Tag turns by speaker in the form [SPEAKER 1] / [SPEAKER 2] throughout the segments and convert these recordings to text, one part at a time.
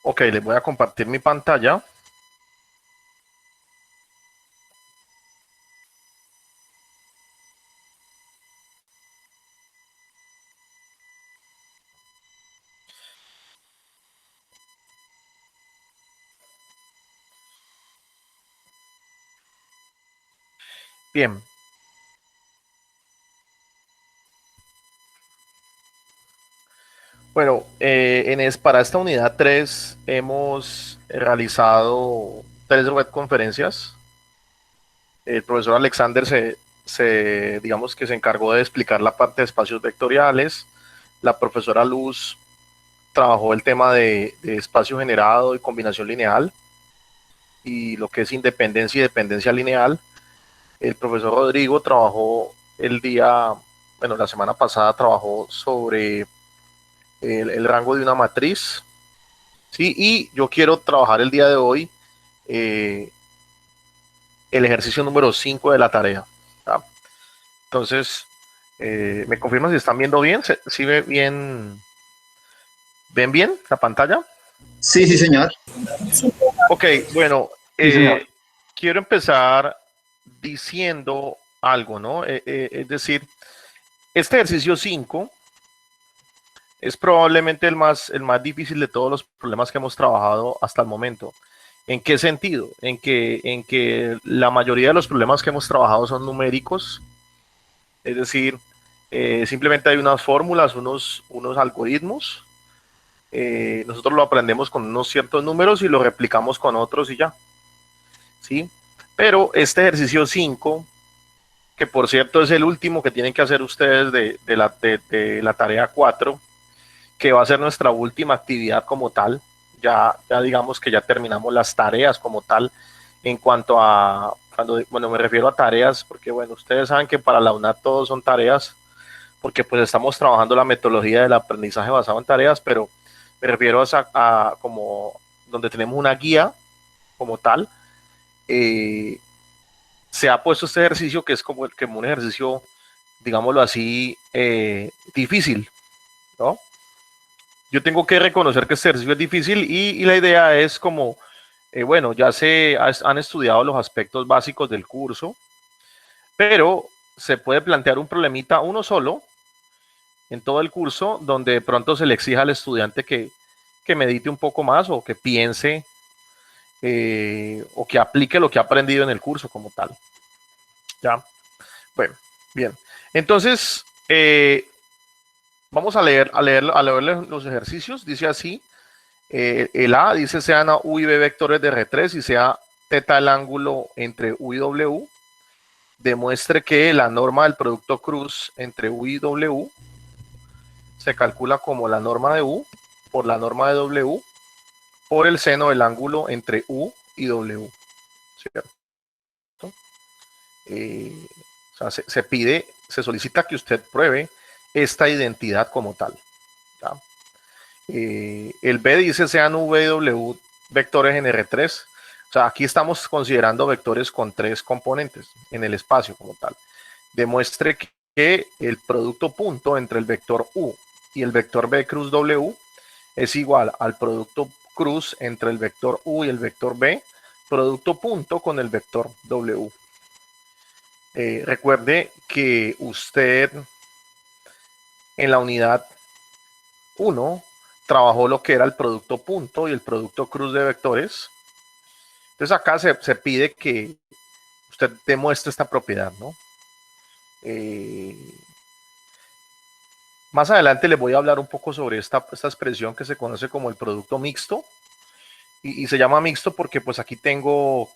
[SPEAKER 1] Ok, les voy a compartir mi pantalla. Bien, bueno, para esta unidad 3 hemos realizado 3 web conferencias. El profesor Alexander digamos que se encargó de explicar la parte de espacios vectoriales. La profesora Luz trabajó el tema de espacio generado y combinación lineal y lo que es independencia y dependencia lineal. El profesor Rodrigo trabajó la semana pasada trabajó sobre el rango de una matriz, ¿sí? Y yo quiero trabajar el día de hoy eh, el ejercicio número 5 de la tarea. ¿Tá? Entonces, ¿me confirman si están viendo bien? ¿Sí ven bien la pantalla?
[SPEAKER 2] Sí, sí, señor.
[SPEAKER 1] Ok, bueno,
[SPEAKER 2] Sí, señor.
[SPEAKER 1] quiero empezar diciendo algo, ¿no? Es decir, este ejercicio 5 es probablemente el más difícil de todos los problemas que hemos trabajado hasta el momento. ¿En qué sentido? En que la mayoría de los problemas que hemos trabajado son numéricos, es decir, simplemente hay unas fórmulas, unos algoritmos, nosotros lo aprendemos con unos ciertos números y lo replicamos con otros y ya, ¿sí? Pero este ejercicio 5, que por cierto es el último que tienen que hacer ustedes de la tarea 4, que va a ser nuestra última actividad como tal. Ya digamos que ya terminamos las tareas como tal en cuanto a, bueno, me refiero a tareas, porque bueno, ustedes saben que para la UNAD todos son tareas, porque pues estamos trabajando la metodología del aprendizaje basado en tareas, pero me refiero a como donde tenemos una guía como tal. eh, Se ha puesto este ejercicio que es como un ejercicio, digámoslo así, difícil, ¿no? Yo tengo que reconocer que este ejercicio es difícil y la idea es como, bueno, han estudiado los aspectos básicos del curso, pero se puede plantear un problemita uno solo en todo el curso donde de pronto se le exija al estudiante que medite un poco más o que piense o que aplique lo que ha aprendido en el curso como tal. ¿Ya? Bueno, bien. Entonces, vamos a leer los ejercicios. Dice así, el A dice sean a U y B vectores de R3 y sea teta el ángulo entre U y W. Demuestre que la norma del producto cruz entre U y W se calcula como la norma de U por la norma de W por el seno del ángulo entre U y W. ¿Cierto? Eh, o sea, se solicita que usted pruebe esta identidad como tal. ¿Ya? El B dice sean V y W vectores en R3. O sea, aquí estamos considerando vectores con 3 componentes en el espacio como tal. Demuestre que el producto punto entre el vector U y el vector B cruz W es igual al producto cruz entre el vector U y el vector B, producto punto con el vector W. Recuerde que usted en la unidad 1 trabajó lo que era el producto punto y el producto cruz de vectores. Entonces acá se pide que usted demuestre esta propiedad, ¿no? Eh, Más adelante les voy a hablar un poco sobre esta expresión que se conoce como el producto mixto y se llama mixto porque pues aquí tengo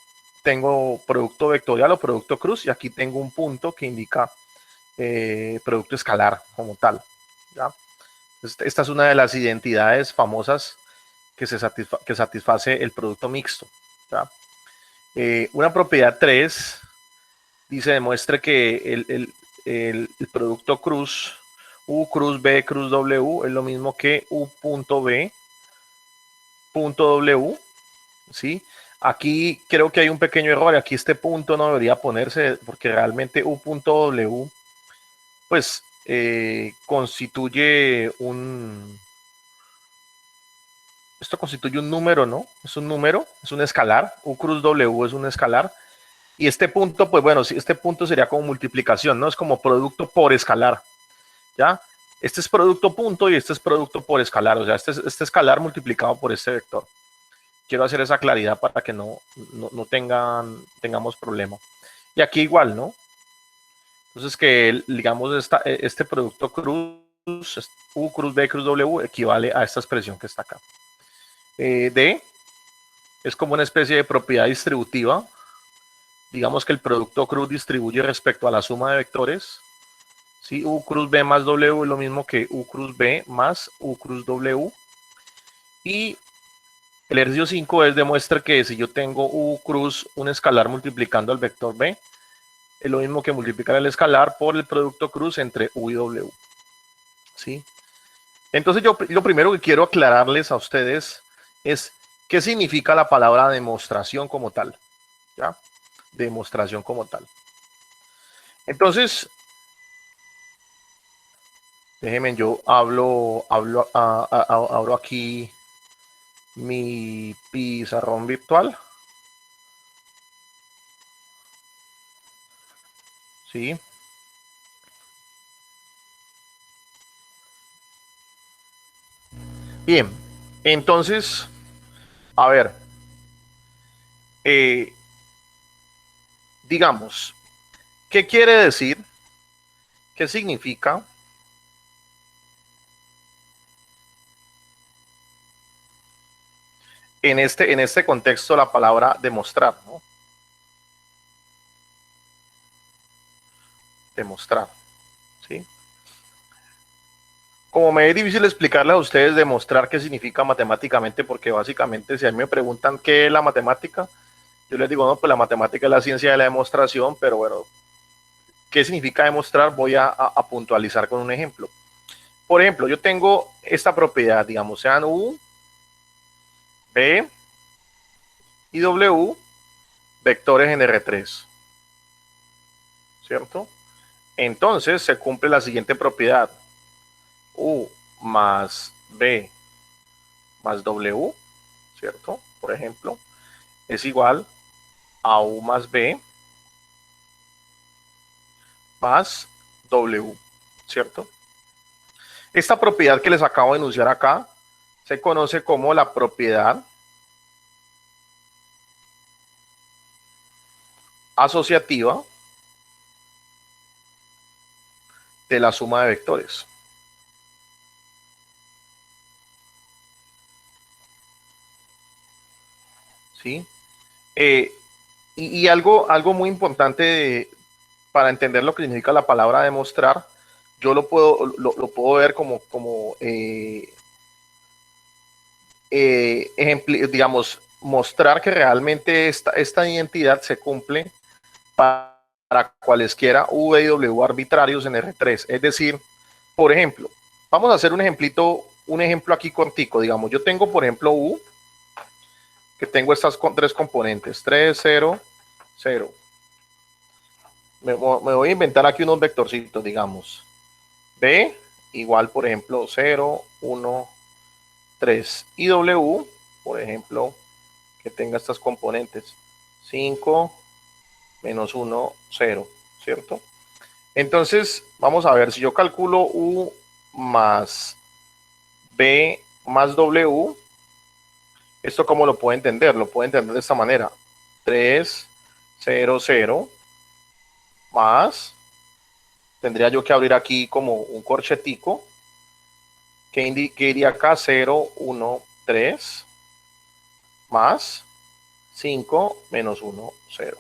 [SPEAKER 1] producto vectorial o producto cruz y aquí tengo un punto que indica producto escalar como tal. ¿Ya? Esta es una de las identidades famosas que satisface el producto mixto. ¿Ya? Una propiedad 3 dice demuestre que el producto cruz U cruz B cruz W es lo mismo que U punto B punto W, ¿sí? Aquí creo que hay un pequeño error, aquí este punto no debería ponerse porque realmente U punto W pues constituye esto constituye un número, ¿no? Es un número, es un escalar, U cruz W es un escalar, y este punto, pues bueno, este punto sería como multiplicación, ¿no? Es como producto por escalar, ¿ya? Este es producto punto y este es producto por escalar, o sea, este escalar multiplicado por este vector. Quiero hacer esa claridad para que no tengamos problema. Y aquí igual, ¿no? Entonces que, digamos, este producto cruz, U cruz B cruz W, equivale a esta expresión que está acá. D es como una especie de propiedad distributiva. Digamos que el producto cruz distribuye respecto a la suma de vectores. ¿Sí? U cruz B más W es lo mismo que U cruz B más U cruz W. Y el ejercicio 5 es demuestra que si yo tengo U cruz, un escalar multiplicando al vector B, es lo mismo que multiplicar el escalar por el producto cruz entre U y W. ¿Sí? Entonces yo lo primero que quiero aclararles a ustedes es qué significa la palabra demostración como tal. ¿Ya? Demostración como tal. Entonces, déjenme, yo abro aquí mi pizarrón virtual. ¿Sí? Bien, entonces, a ver, eh, digamos, ¿qué quiere decir? ¿Qué significa en este contexto la palabra demostrar, ¿no? Demostrar, ¿sí? Como me es difícil explicarle a ustedes demostrar qué significa matemáticamente, porque básicamente si a mí me preguntan qué es la matemática, yo les digo, no, pues la matemática es la ciencia de la demostración, pero bueno, ¿qué significa demostrar? Voy a puntualizar con un ejemplo. Por ejemplo, yo tengo esta propiedad, digamos, sean U, B y W, vectores en R3, ¿cierto? Entonces se cumple la siguiente propiedad. U más B más W, ¿cierto? Por ejemplo, es igual a U más B más W, ¿cierto? Esta propiedad que les acabo de enunciar acá se conoce como la propiedad asociativa de la suma de vectores. ¿Sí? Y algo muy importante para entender lo que significa la palabra demostrar, yo lo puedo ver como digamos, mostrar que realmente esta identidad se cumple para cualesquiera V y W arbitrarios en R3. Es decir, por ejemplo, vamos a hacer un ejemplo aquí cortico. Digamos, yo tengo, por ejemplo, U, que tengo estas tres componentes, 3, 0, 0. Me voy a inventar aquí unos vectorcitos, digamos. B igual, por ejemplo, 0, 1, 3. Y W, por ejemplo, que tenga estas componentes, 5, menos 1, 0, ¿cierto? Entonces, vamos a ver, si yo calculo U más B más W, ¿esto cómo lo puedo entender? Lo puedo entender de esta manera. 3, 0, 0, más, tendría yo que abrir aquí como un corchetico, que iría acá 0, 1, 3, más 5 menos 1, 0.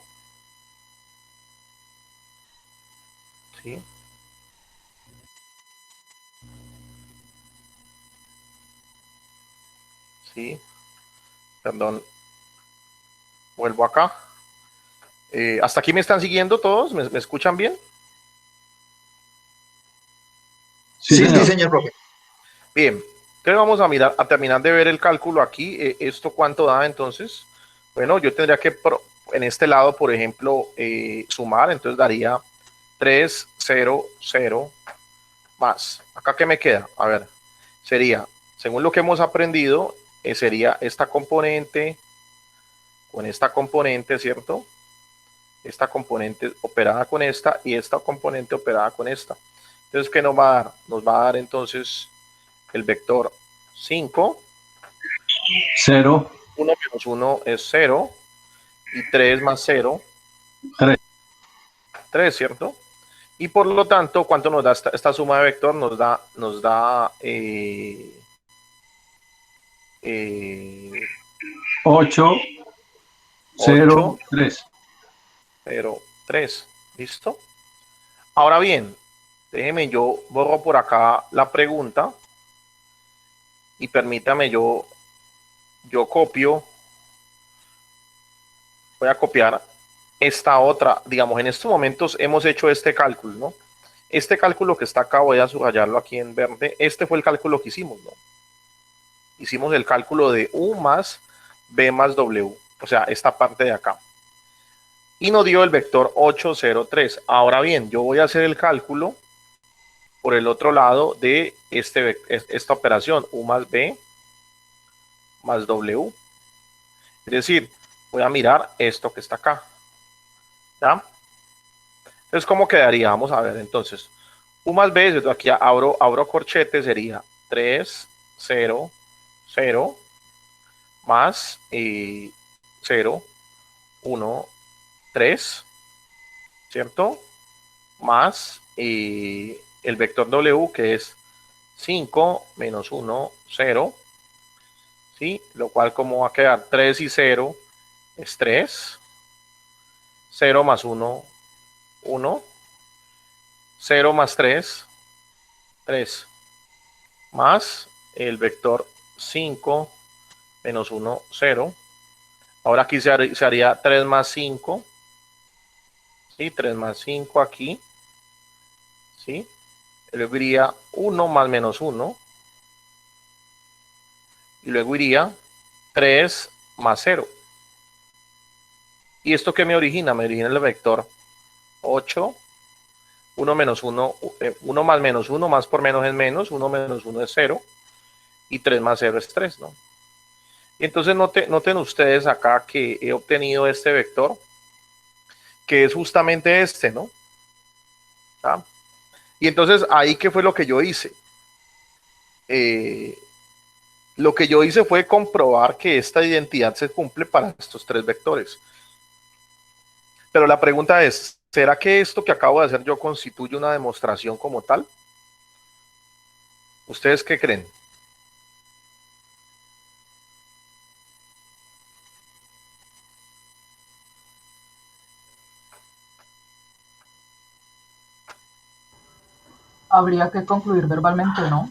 [SPEAKER 1] ¿Sí? ¿Sí? Perdón, vuelvo acá. ¿Hasta aquí me están siguiendo todos? ¿Me escuchan bien?
[SPEAKER 2] Sí, sí, señor. Señor profe.
[SPEAKER 1] Bien, entonces vamos a terminar de ver el cálculo aquí. ¿Esto cuánto da entonces? Bueno, yo tendría que en este lado, por ejemplo, sumar, entonces daría 3, 0, 0 más. ¿Acá qué me queda? A ver, sería, según lo que hemos aprendido, sería esta componente con esta componente, ¿cierto? Esta componente operada con esta y esta componente operada con esta. Entonces, ¿qué nos va a dar? Nos va a dar entonces el vector 5.
[SPEAKER 3] 0.
[SPEAKER 1] 1 menos 1 es 0. Y 3 más 0.
[SPEAKER 3] 3.
[SPEAKER 1] 3, ¿cierto? Y por lo tanto, ¿cuánto nos da esta suma de vector? Nos da
[SPEAKER 3] 8, 0, 3.
[SPEAKER 1] 0, 3. ¿Listo? Ahora bien, déjeme, yo borro por acá la pregunta y permítame, yo copio, voy a copiar esta otra, digamos, en estos momentos hemos hecho este cálculo, ¿no? Este cálculo que está acá, voy a subrayarlo aquí en verde, este fue el cálculo que hicimos, ¿no? Hicimos el cálculo de U más B más W, o sea, esta parte de acá. Y nos dio el vector 8, 0, 3. Ahora bien, yo voy a hacer el cálculo por el otro lado de esta operación, U más B más W. Es decir, voy a mirar esto que está acá. ¿Ya? Entonces, ¿cómo quedaría? Vamos a ver, entonces. U más B, desde aquí abro corchete, sería 3, 0, 0, más 0, 1, 3, ¿cierto? Más el vector W, que es 5 menos 1, 0, ¿sí? Lo cual, como va a quedar 3 y 0, es 3. 0 más 1, 1. 0 más 3, 3. Más el vector 5 menos 1, 0. Ahora aquí se haría 3 más 5. ¿Sí? 3 más 5 aquí. ¿Sí? Luego iría 1 más menos 1. Y luego iría 3 más 0. ¿Y esto qué me origina? Me origina el vector 8. 1 menos 1, 1 más menos 1, más por menos es menos, 1 menos 1 es 0, y 3 más 0 es 3, ¿no? Y entonces noten ustedes acá que he obtenido este vector, que es justamente este, ¿no? ¿Ah? Y entonces ahí, ¿qué fue lo que yo hice? Lo que yo hice fue comprobar que esta identidad se cumple para estos tres vectores. Pero la pregunta es, ¿será que esto que acabo de hacer yo constituye una demostración como tal? ¿Ustedes qué creen?
[SPEAKER 4] Habría que concluir verbalmente, ¿no?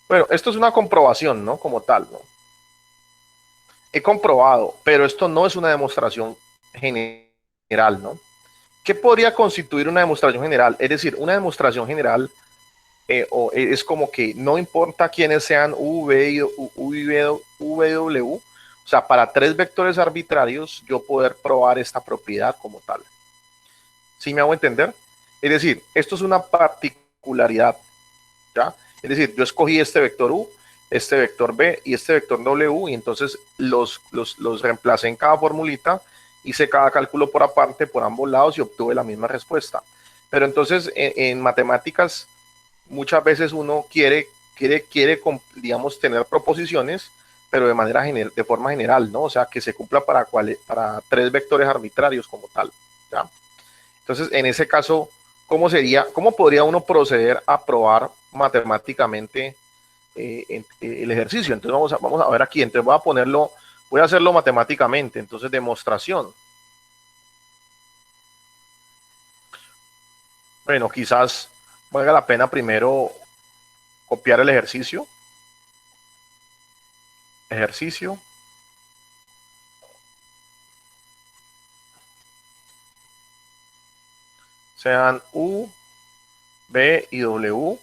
[SPEAKER 1] Bueno, esto es una comprobación, ¿no? Como tal, ¿no? He comprobado, pero esto no es una demostración general, ¿no? ¿Qué podría constituir una demostración general? Es decir, una demostración general es como que no importa quiénes sean V y W, o sea, para tres vectores arbitrarios yo poder probar esta propiedad como tal. ¿Sí me hago entender? Es decir, esto es una particularidad, ¿ya? Es decir, yo escogí este vector U, este vector B y este vector W, y entonces los reemplacé en cada formulita, hice cada cálculo por aparte, por ambos lados, y obtuve la misma respuesta. Pero entonces en matemáticas muchas veces uno quiere, digamos, tener proposiciones, pero de forma general, ¿no? O sea, que se cumpla para tres vectores arbitrarios como tal, ¿ya? Entonces, en ese caso, cómo podría uno proceder a probar matemáticamente el ejercicio? Entonces, vamos a ver aquí. Entonces, voy a hacerlo matemáticamente. Entonces, demostración. Bueno, quizás valga la pena primero copiar el ejercicio. Ejercicio. Sean U, B y W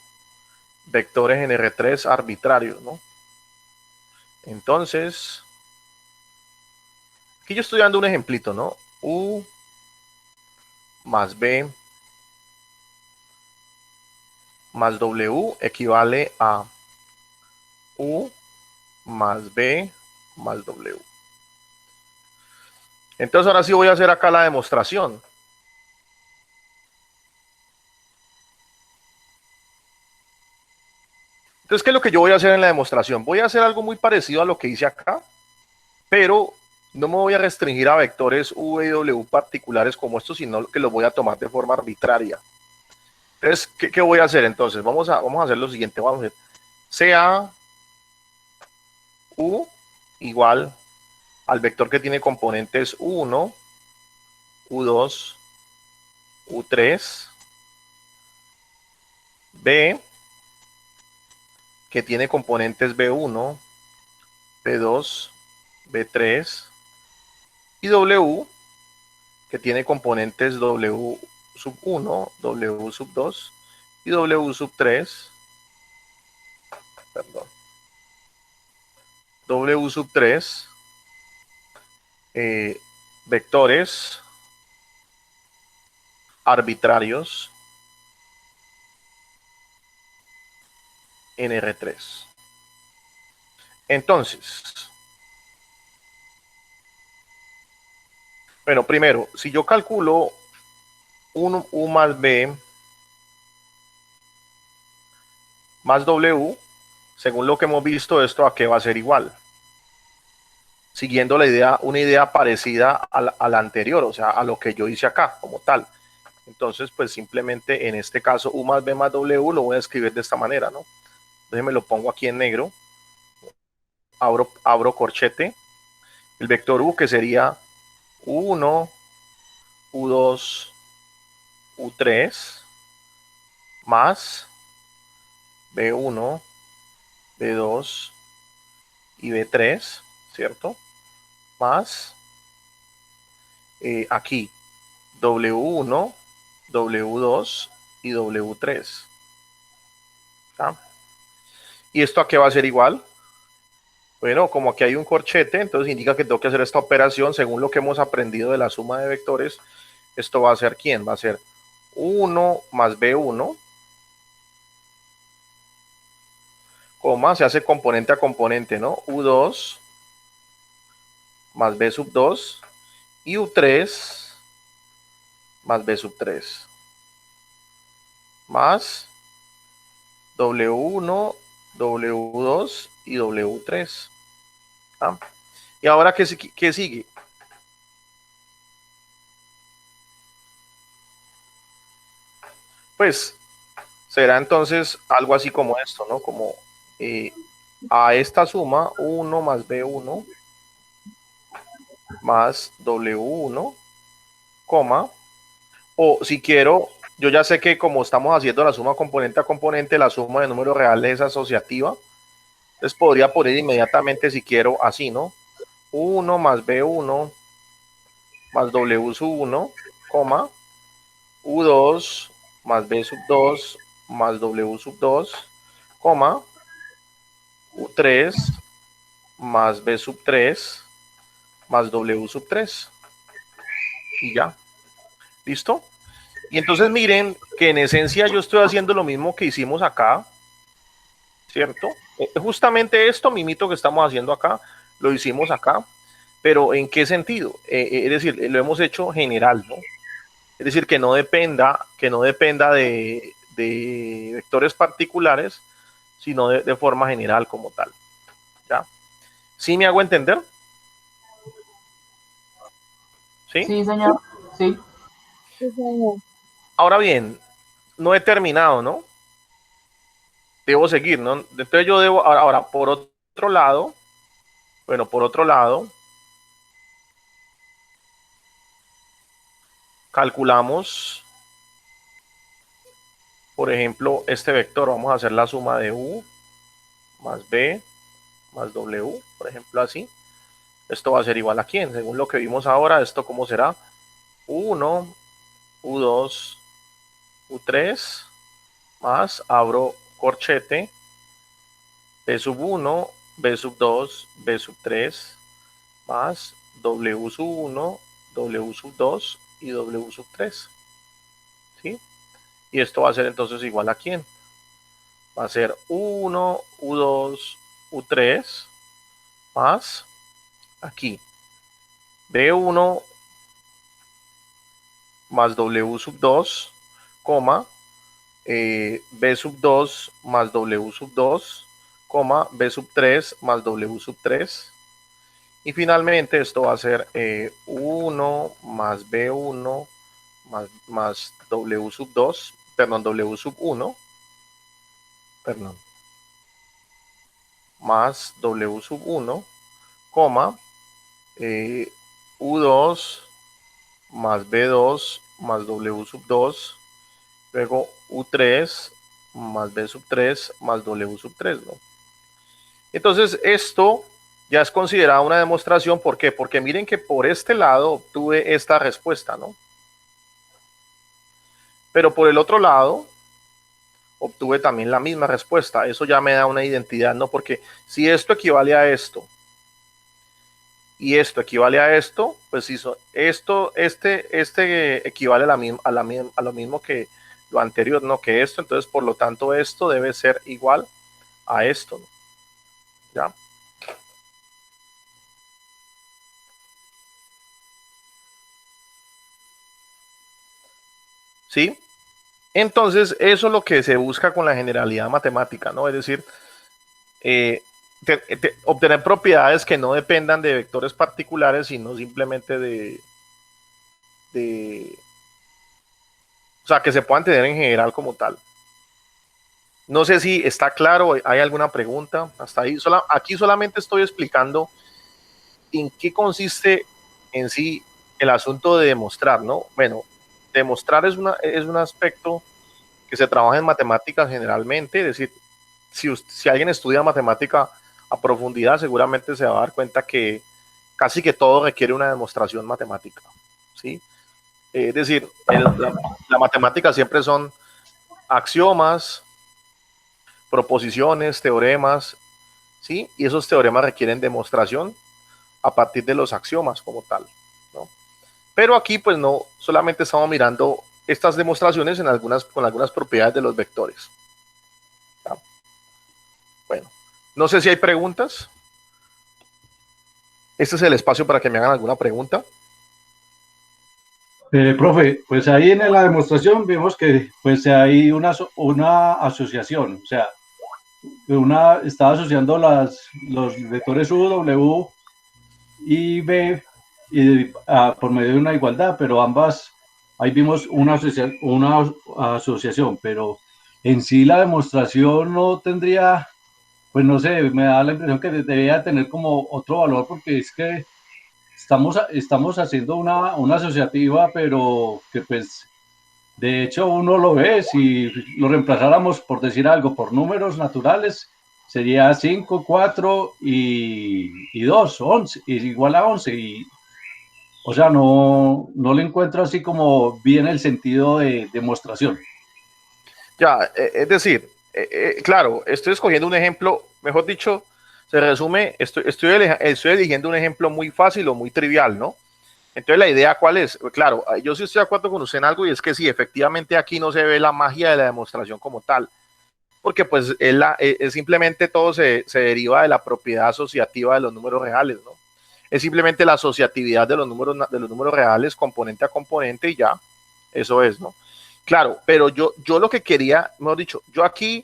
[SPEAKER 1] vectores en R3 arbitrarios, ¿no? Entonces, aquí yo estoy dando un ejemplito, ¿no? U más B más W equivale a U más B más W. Entonces ahora sí voy a hacer acá la demostración. Entonces, ¿qué es lo que yo voy a hacer en la demostración? Voy a hacer algo muy parecido a lo que hice acá, pero no me voy a restringir a vectores V y W particulares como estos, sino que los voy a tomar de forma arbitraria. Entonces, ¿qué voy a hacer entonces? Vamos a hacer lo siguiente, vamos a hacer sea U igual al vector que tiene componentes U1, U2, U3, B, que tiene componentes B1, B2, B3, y W, que tiene componentes W sub 1, W sub 2 y W sub 3, perdón, W sub 3, vectores arbitrarios en R3. Entonces, bueno, primero, si yo calculo un U más B más W, según lo que hemos visto, esto a qué va a ser igual. Siguiendo la idea, una idea parecida a la anterior, o sea, a lo que yo hice acá, como tal. Entonces, pues simplemente en este caso, U más B más W lo voy a escribir de esta manera, ¿no? Entonces me lo pongo aquí en negro, abro corchete, el vector U que sería U1, U2, U3, más B1, B2 y B3, ¿cierto? Más aquí W1, W2 y W3. ¿Tá? ¿Y esto a qué va a ser igual? Bueno, como aquí hay un corchete, entonces indica que tengo que hacer esta operación según lo que hemos aprendido de la suma de vectores. Esto va a ser ¿quién? Va a ser 1 más B1, coma, se hace componente a componente, ¿no? U2 más B sub 2 y U3 más B sub 3 más W1, W2 y W3. ¿Ah? ¿Y ahora qué sigue? Pues será entonces algo así como esto, ¿no? Como a esta suma 1 más B1 más W1, coma, o si quiero, yo ya sé que como estamos haciendo la suma componente a componente, la suma de números reales es asociativa, entonces podría poner inmediatamente si quiero así, ¿no? 1 más B1 más W sub 1, coma, U2 más B sub 2 más W sub 2, coma, U3 más B sub 3 más W sub 3. Y ya, ¿listo? Y entonces miren que en esencia yo estoy haciendo lo mismo que hicimos acá, ¿cierto? Justamente esto, mimito que estamos haciendo acá, lo hicimos acá, pero ¿en qué sentido? Es decir, lo hemos hecho general, ¿no? Es decir, que no dependa de vectores particulares, sino de forma general como tal. ¿Ya? ¿Sí me hago entender? ¿Sí?
[SPEAKER 4] Sí, señor. Sí.
[SPEAKER 1] Ahora bien, no he terminado, ¿no? Debo seguir, ¿no? Entonces yo debo, ahora, por otro lado, bueno, por otro lado, calculamos, por ejemplo, este vector. Vamos a hacer la suma de U más B más W, por ejemplo, así. Esto va a ser igual a quién, según lo que vimos ahora, esto cómo será, U1, U2, U3, más, abro corchete, B sub 1, B sub 2, B sub 3, más W sub 1, W sub 2 y W sub 3. ¿Sí? Y esto va a ser entonces igual a quién. Va a ser U1, U2, U3, más aquí B1 más W sub 2, coma, B sub 2 más W sub 2, coma, B sub 3 más W sub 3. Y finalmente esto va a ser 1 más B1 más W sub 2, perdón, W sub 1, perdón, más W sub 1, coma, U2 más B2 más W sub 2, luego U3 más B sub 3 más W sub 3, ¿no? Entonces esto ya es considerada una demostración. ¿Por qué? Porque miren que por este lado obtuve esta respuesta, ¿no? Pero por el otro lado obtuve también la misma respuesta. Eso ya me da una identidad, ¿no? Porque si esto equivale a esto y esto equivale a esto, pues hizo esto, este equivale a lo mismo que lo anterior, ¿no? Que esto, entonces por lo tanto esto debe ser igual a esto, ¿no? ¿Ya? ¿Sí? Entonces eso es lo que se busca con la generalidad matemática, ¿no? Es decir, obtener propiedades que no dependan de vectores particulares, sino simplemente o sea, que se puedan tener en general como tal. No sé si está claro, ¿hay alguna pregunta? Hasta ahí, aquí solamente estoy explicando en qué consiste en sí el asunto de demostrar, ¿no? Bueno, demostrar es un aspecto que se trabaja en matemáticas generalmente, es decir, si alguien estudia matemática a profundidad, seguramente se va a dar cuenta que casi que todo requiere una demostración matemática, ¿sí? Es decir, la matemática siempre son axiomas, proposiciones, teoremas, ¿sí? Y esos teoremas requieren demostración a partir de los axiomas como tal, ¿no? Pero aquí pues no, solamente estamos mirando estas demostraciones con algunas propiedades de los vectores. ¿Ya? Bueno, no sé si hay preguntas. Este es el espacio para que me hagan alguna pregunta.
[SPEAKER 3] Profe, pues ahí en la demostración vimos que pues hay una asociación, o sea, está asociando los vectores U, W y B por medio de una igualdad, pero ambas, ahí vimos una asociación, pero en sí la demostración no tendría, pues no sé, me da la impresión que debería tener como otro valor, porque es que estamos haciendo una asociativa, pero que pues de hecho uno lo ve, si lo reemplazáramos por decir algo por números naturales, sería 5, 4 y 2, 11, es igual a 11. O sea, no le encuentro así como bien el sentido de demostración.
[SPEAKER 1] Ya, es decir, claro, estoy escogiendo un ejemplo, mejor dicho, se resume, estoy eligiendo un ejemplo muy fácil o muy trivial, ¿no? Entonces la idea, ¿cuál es? Claro, yo sí estoy de acuerdo con usted en algo, y es que sí, efectivamente aquí no se ve la magia de la demostración como tal, porque pues simplemente todo se deriva de la propiedad asociativa de los números reales, ¿no? Es simplemente la asociatividad de los números reales componente a componente y ya, eso es, ¿no? Claro, pero yo lo que quería, mejor dicho, yo aquí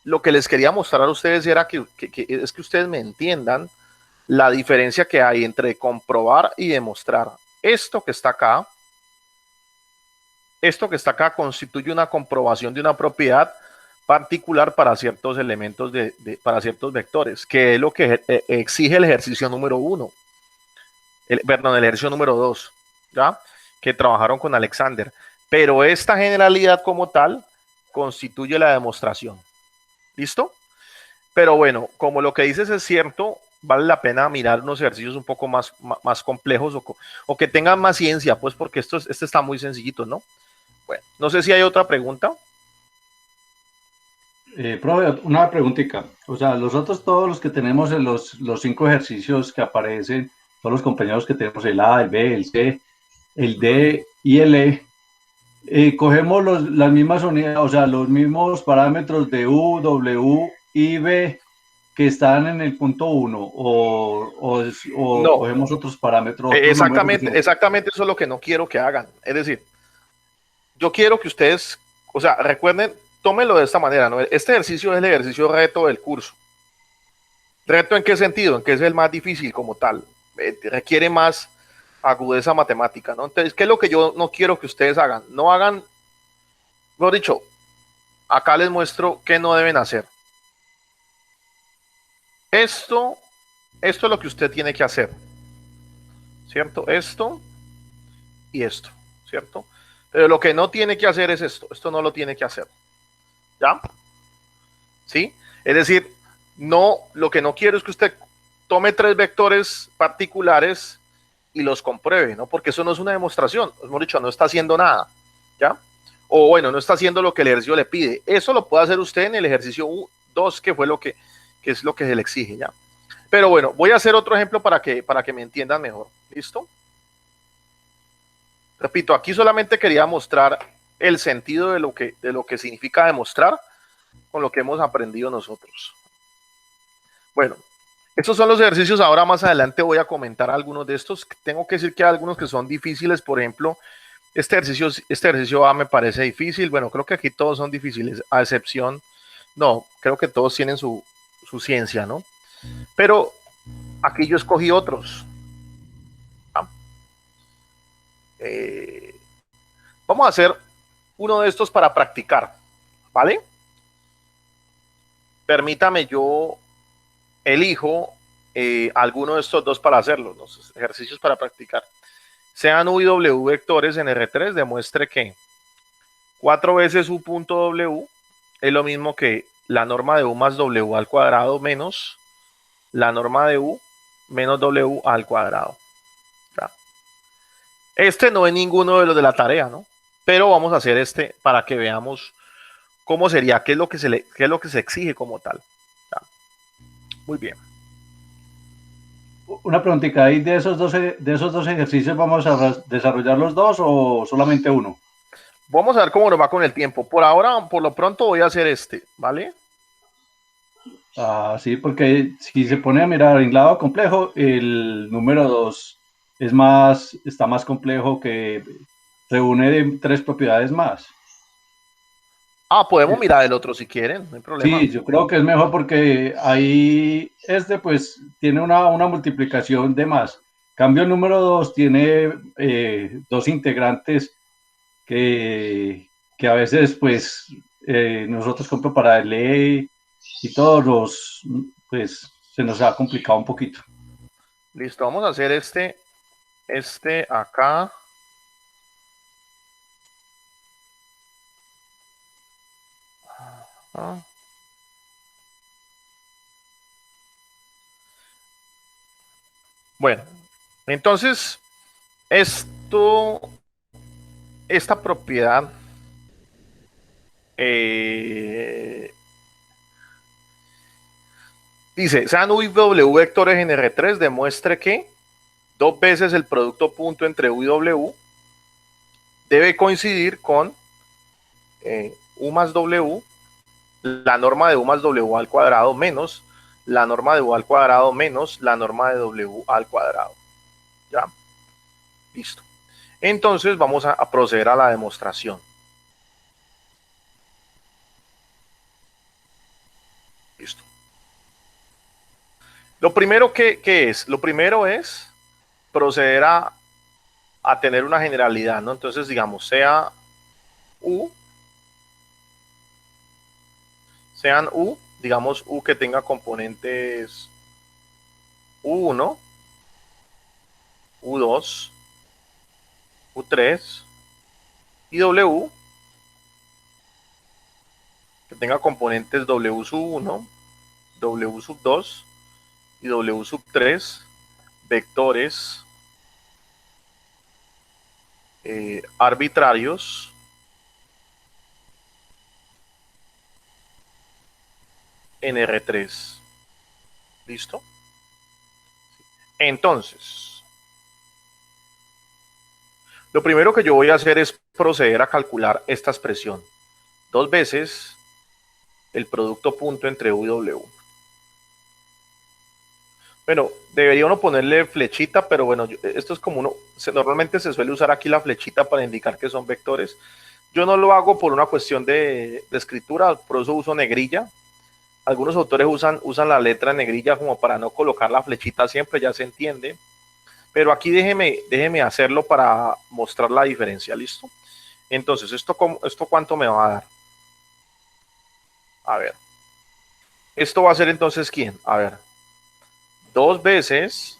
[SPEAKER 1] lo que les quería mostrar a ustedes era es que ustedes me entiendan la diferencia que hay entre comprobar y demostrar. Esto que está acá constituye una comprobación de una propiedad particular para ciertos elementos, para ciertos vectores, que es lo que exige el ejercicio número 1, perdón, el ejercicio número 2, ¿ya? Que trabajaron con Alexander. Pero esta generalidad como tal constituye la demostración. ¿Listo? Pero bueno, como lo que dices es cierto, vale la pena mirar unos ejercicios un poco más complejos o que tengan más ciencia, pues porque este está muy sencillito, ¿no? Bueno, no sé si hay otra pregunta.
[SPEAKER 3] Profe, una preguntita. O sea, todos los que tenemos en los 5 ejercicios que aparecen, todos los compañeros que tenemos, el A, el B, el C, el D y el E, cogemos las mismas unidades, o sea, los mismos parámetros de U, W y B, que están en el punto 1 o
[SPEAKER 1] No.
[SPEAKER 3] cogemos otros parámetros.
[SPEAKER 1] Exactamente eso es lo que no quiero que hagan. Es decir, yo quiero que ustedes, o sea, recuerden, tómenlo de esta manera, ¿no? Este ejercicio es el ejercicio reto del curso. ¿Reto en qué sentido? En que es el más difícil como tal. Requiere más agudeza matemática, ¿no? Entonces, ¿qué es lo que yo no quiero que ustedes hagan? No hagan, mejor dicho, acá les muestro qué no deben hacer. Esto es lo que usted tiene que hacer, ¿cierto? Esto y esto, ¿cierto? Pero lo que no tiene que hacer es esto no lo tiene que hacer, ¿ya? ¿Sí? Es decir, no, lo que no quiero es que usted tome 3 vectores particulares y los compruebe, ¿no? Porque eso no es una demostración, hemos dicho, no está haciendo nada, ¿ya? O bueno, no está haciendo lo que el ejercicio le pide. Eso lo puede hacer usted en el ejercicio 2, que fue que es lo que se le exige, ¿ya? Pero bueno, voy a hacer otro ejemplo para que me entiendan mejor. ¿Listo? Repito, aquí solamente quería mostrar el sentido de lo que significa demostrar con lo que hemos aprendido nosotros. Bueno, estos son los ejercicios. Ahora más adelante voy a comentar algunos de estos. Tengo que decir que hay algunos que son difíciles. Por ejemplo, este ejercicio A me parece difícil. Bueno, creo que aquí todos son difíciles, a excepción, no, creo que todos tienen su ciencia, ¿no? Pero aquí yo escogí otros. Vamos a hacer uno de estos para practicar, ¿vale? Permítame, yo elijo alguno de estos dos para hacerlo, los ejercicios para practicar. Sean U y W vectores en R3, demuestre que 4 veces U punto W es lo mismo que la norma de U más W al cuadrado menos la norma de U menos W al cuadrado. ¿Ya? Este no es ninguno de los de la tarea, ¿no? Pero vamos a hacer este para que veamos cómo sería, qué es lo que se exige como tal. ¿Ya? Muy bien.
[SPEAKER 3] Una preguntita, ¿ahí de esos dos ejercicios vamos a desarrollar los dos o solamente uno?
[SPEAKER 1] Vamos a ver cómo nos va con el tiempo. Por ahora, por lo pronto voy a hacer este, ¿vale?
[SPEAKER 3] Ah, sí, porque si se pone a mirar en lado complejo, el número 2 está más complejo, que reúne de 3 propiedades más.
[SPEAKER 1] Ah, podemos mirar el otro si quieren, no hay problema.
[SPEAKER 3] Sí, yo creo que es mejor porque ahí pues tiene una multiplicación de más. Cambio el número 2 tiene 2 integrantes que a veces pues nosotros para ley y todos pues se nos ha complicado un poquito.
[SPEAKER 1] Listo, vamos a hacer este acá. Ah. Bueno, entonces esta propiedad dice, sean U y W vectores en R3, demuestre que 2 veces el producto punto entre U y W debe coincidir con U más W, la norma de U más W al cuadrado menos la norma de U al cuadrado menos la norma de W al cuadrado. ¿Ya? Listo. Entonces vamos a proceder a la demostración. Listo. Lo primero que es, lo primero es proceder a tener una generalidad, ¿no? Entonces, digamos, sean U, digamos U que tenga componentes U1, U2, U3 y W, que tenga componentes W sub 1, W sub 2 y W sub 3, vectores arbitrarios en R3. ¿Listo? Entonces, lo primero que yo voy a hacer es proceder a calcular esta expresión. 2 veces el producto punto entre U y W. Bueno, debería uno ponerle flechita, pero bueno, esto es como normalmente se suele usar aquí la flechita para indicar que son vectores. Yo no lo hago por una cuestión de escritura, por eso uso negrilla. Algunos autores usan la letra en negrilla como para no colocar la flechita siempre, ya se entiende. Pero aquí déjeme hacerlo para mostrar la diferencia, ¿listo? Entonces, ¿esto cuánto me va a dar? A ver. Esto va a ser entonces, ¿quién? A ver. 2 veces,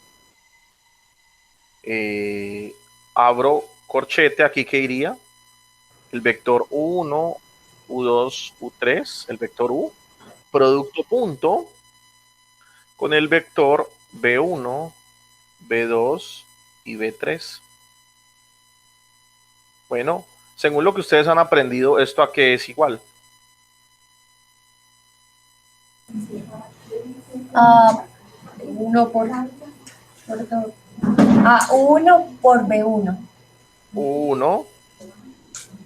[SPEAKER 1] abro corchete, aquí que iría el vector U1, U2, U3, el vector U, producto punto con el vector B1, B2 y B3. Bueno, según lo que ustedes han aprendido, ¿esto a qué es igual?
[SPEAKER 5] A 1 por 2. A 1 por B1.
[SPEAKER 1] U1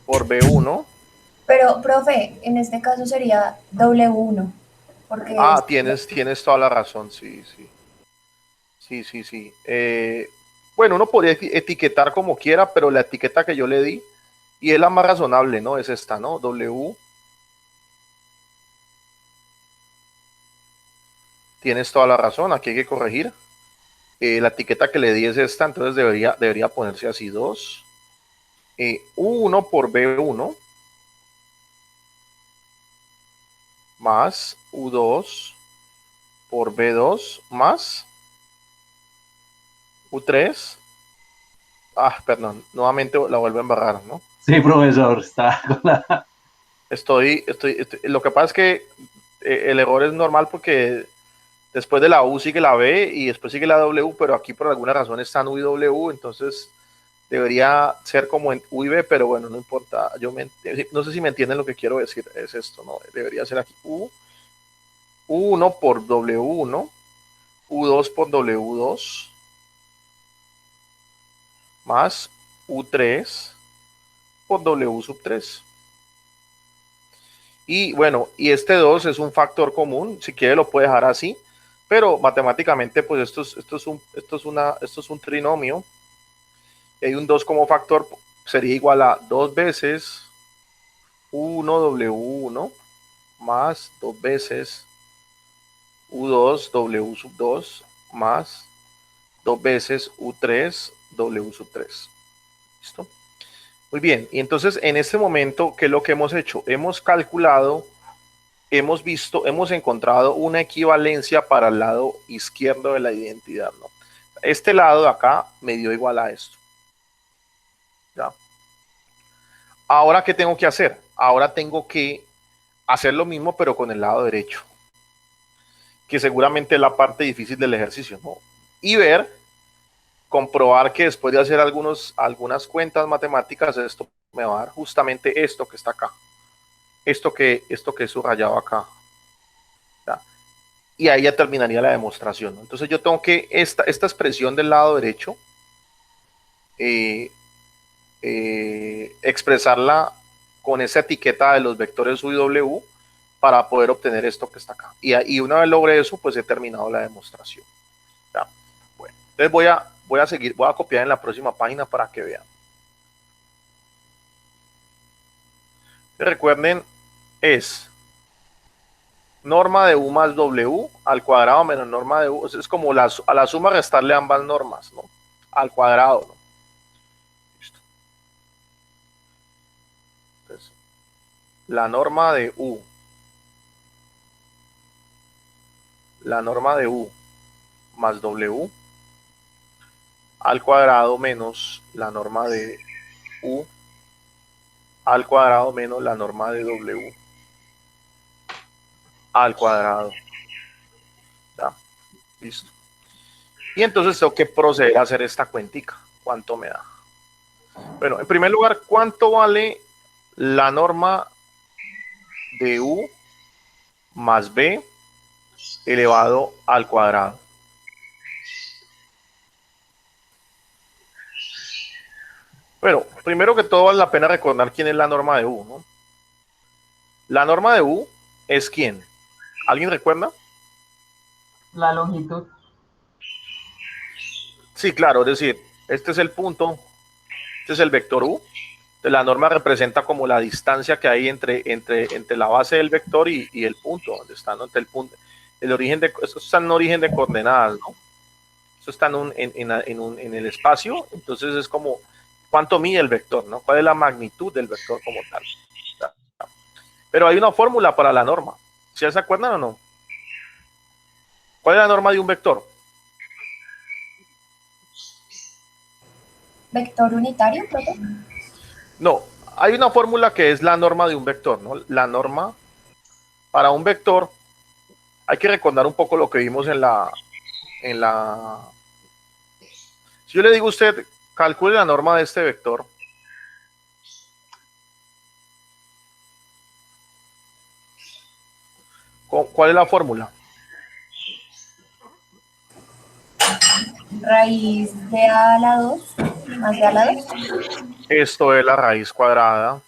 [SPEAKER 1] por B1.
[SPEAKER 5] Pero, profe, en este caso sería W1. Porque
[SPEAKER 1] Ah, tienes toda la razón, sí, sí. Sí, sí, sí. Bueno, uno podría etiquetar como quiera, pero la etiqueta que yo le di, y es la más razonable, ¿no? Es esta, ¿no? W. Tienes toda la razón, aquí hay que corregir. La etiqueta que le di es esta, entonces debería ponerse así, 2. U1 por B1 más U2 por B2 más U3. Ah, perdón, nuevamente la vuelvo a embarrar, ¿no?
[SPEAKER 3] Sí, profesor, está con la...
[SPEAKER 1] Lo que pasa es que el error es normal porque después de la U sigue la B y después sigue la W, pero aquí por alguna razón están U y W, entonces debería ser como en U y B, pero bueno, no importa. No sé si me entienden lo que quiero decir, es esto, ¿no? Debería ser aquí U1 por W1, U2 por W2, más U3 por W sub 3. Y bueno, y este 2 es un factor común, si quiere lo puede dejar así, pero matemáticamente pues esto es un trinomio, y hay un 2 como factor, sería igual a 2 veces U1W1 más 2 veces U2W sub 2 más 2 veces U3W sub 3. ¿Listo? Muy bien, y entonces en este momento, ¿qué es lo que hemos hecho? Hemos calculado, hemos encontrado una equivalencia para el lado izquierdo de la identidad, ¿no? Este lado de acá me dio igual a esto. ¿Ya? Ahora, ¿qué tengo que hacer? Ahora tengo que hacer lo mismo, pero con el lado derecho, que seguramente es la parte difícil del ejercicio, ¿no? Y comprobar que después de hacer algunas cuentas matemáticas, esto me va a dar justamente esto que está acá. Esto que es subrayado acá. ¿Ya? Y ahí ya terminaría la demostración, ¿no? Entonces yo tengo que esta expresión del lado derecho expresarla con esa etiqueta de los vectores U y W para poder obtener esto que está acá. Y una vez logré eso, pues he terminado la demostración. ¿Ya? Bueno, entonces voy a copiar en la próxima página para que vean. Recuerden, es norma de U más W al cuadrado menos norma de U. Es como a la suma restarle ambas normas, ¿no? Al cuadrado, ¿no? Listo. Entonces, la norma de U más W al cuadrado menos la norma de U al cuadrado menos la norma de W al cuadrado. ¿Ya? Listo. Y entonces tengo que proceder a hacer esta cuentica. ¿Cuánto me da? Bueno, en primer lugar, ¿cuánto vale la norma de U más B elevado al cuadrado? Bueno, primero que todo vale la pena recordar quién es la norma de U, ¿no? La norma de U es quién. ¿Alguien recuerda?
[SPEAKER 4] La longitud.
[SPEAKER 1] Sí, claro, es decir, este es el punto, este es el vector U. Entonces, la norma representa como la distancia que hay entre la base del vector y el punto, donde está, ¿no? Entre el punto, el origen de, esto está en origen de coordenadas, ¿no? Esto está en el espacio, entonces es como cuánto mide el vector, ¿no? ¿Cuál es la magnitud del vector como tal? Pero hay una fórmula para la norma. ¿Sí se acuerdan o no? ¿Cuál es la norma de un vector?
[SPEAKER 5] ¿Vector unitario, profe?
[SPEAKER 1] No, hay una fórmula que es la norma de un vector, ¿no? La norma para un vector, hay que recordar un poco lo que vimos en la... Si yo le digo a usted, calcule la norma de este vector, ¿cuál es la fórmula?
[SPEAKER 5] Raíz de a a la 2 más de a la 2.
[SPEAKER 1] Esto es la raíz cuadrada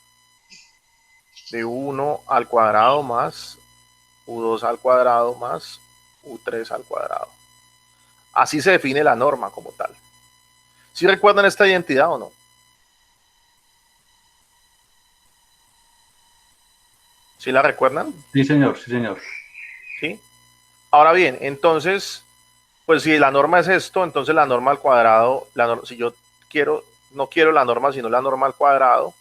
[SPEAKER 1] de 1 al cuadrado más U2 al cuadrado más U3 al cuadrado. Así se define la norma como tal. ¿Sí recuerdan esta identidad o no? ¿Sí la recuerdan?
[SPEAKER 3] Sí, señor, sí, señor.
[SPEAKER 1] ¿Sí? Ahora bien, entonces, pues si la norma es esto, entonces la norma al cuadrado, si yo no quiero la norma, sino la norma al cuadrado,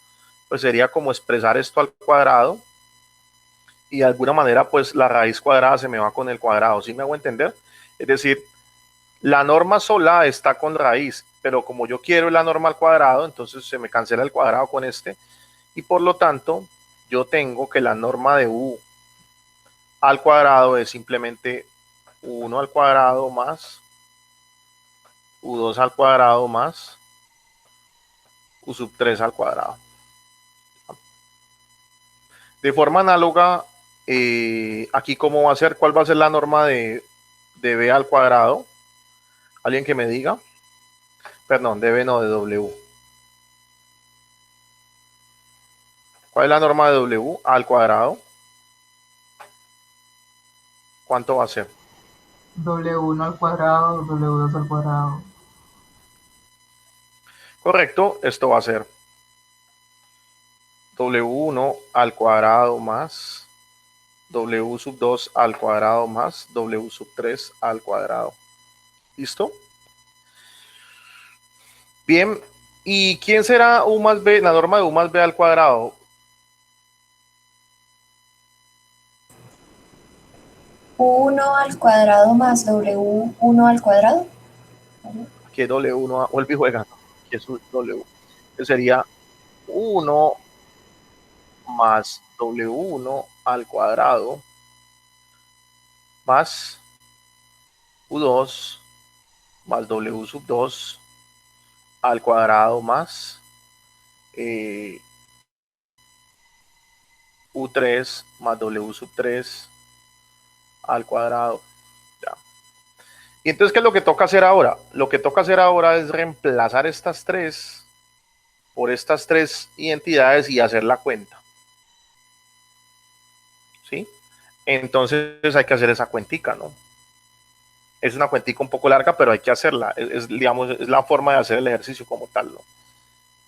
[SPEAKER 1] pues sería como expresar esto al cuadrado y de alguna manera pues la raíz cuadrada se me va con el cuadrado, ¿sí me hago entender? Es decir, la norma sola está con raíz, pero como yo quiero la norma al cuadrado, entonces se me cancela el cuadrado con este y por lo tanto yo tengo que la norma de U al cuadrado es simplemente 1 al cuadrado más U2 al cuadrado más U sub 3 al cuadrado. De forma análoga, aquí cómo va a ser, cuál va a ser la norma de B al cuadrado. ¿Alguien que me diga? Perdón, de B no, de W. ¿Cuál es la norma de W al cuadrado? ¿Cuánto va a ser?
[SPEAKER 4] W1 al cuadrado, W2 al cuadrado.
[SPEAKER 1] Correcto, esto va a ser W1 al cuadrado más W sub 2 al cuadrado más W sub 3 al cuadrado. ¿Listo? Bien, ¿y quién será U más B, la norma de U más B al cuadrado?
[SPEAKER 5] U1 al cuadrado más W1 al cuadrado.
[SPEAKER 1] Que W1, vuelve y juega, que es W. Que sería 1 más W1 al cuadrado más U2 más W sub 2 al cuadrado más U3 más W sub 3 al cuadrado. Ya. Y entonces, ¿qué es lo que toca hacer ahora? Lo que toca hacer ahora es reemplazar estas tres por estas tres identidades y hacer la cuenta. ¿Sí? Entonces hay que hacer esa cuentica, ¿no? Es una cuentica un poco larga, pero hay que hacerla. Digamos, es la forma de hacer el ejercicio como tal, ¿no?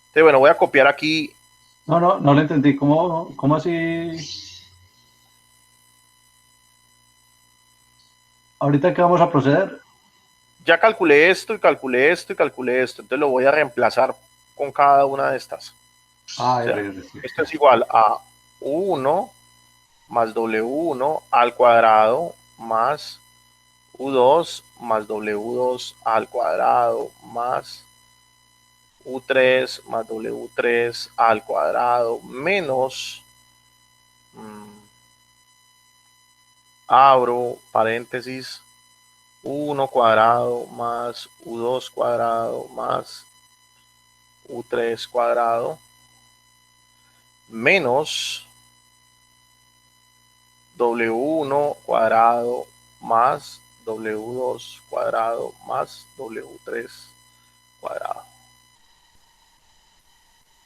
[SPEAKER 1] Entonces, bueno, voy a copiar aquí.
[SPEAKER 3] No, no, no le entendí. ¿Cómo así? ¿Ahorita qué vamos a proceder?
[SPEAKER 1] Ya calculé esto y calculé esto y calculé esto. Entonces lo voy a reemplazar con cada una de estas.
[SPEAKER 3] Ah,
[SPEAKER 1] O sea,
[SPEAKER 3] sí.
[SPEAKER 1] esto es igual a U1 más W1 al cuadrado más U2 más W2 al cuadrado más U3 más W3 al cuadrado menos, abro paréntesis, U1 cuadrado más U2 cuadrado más U3 cuadrado menos W1 cuadrado más W2 cuadrado más W3 cuadrado.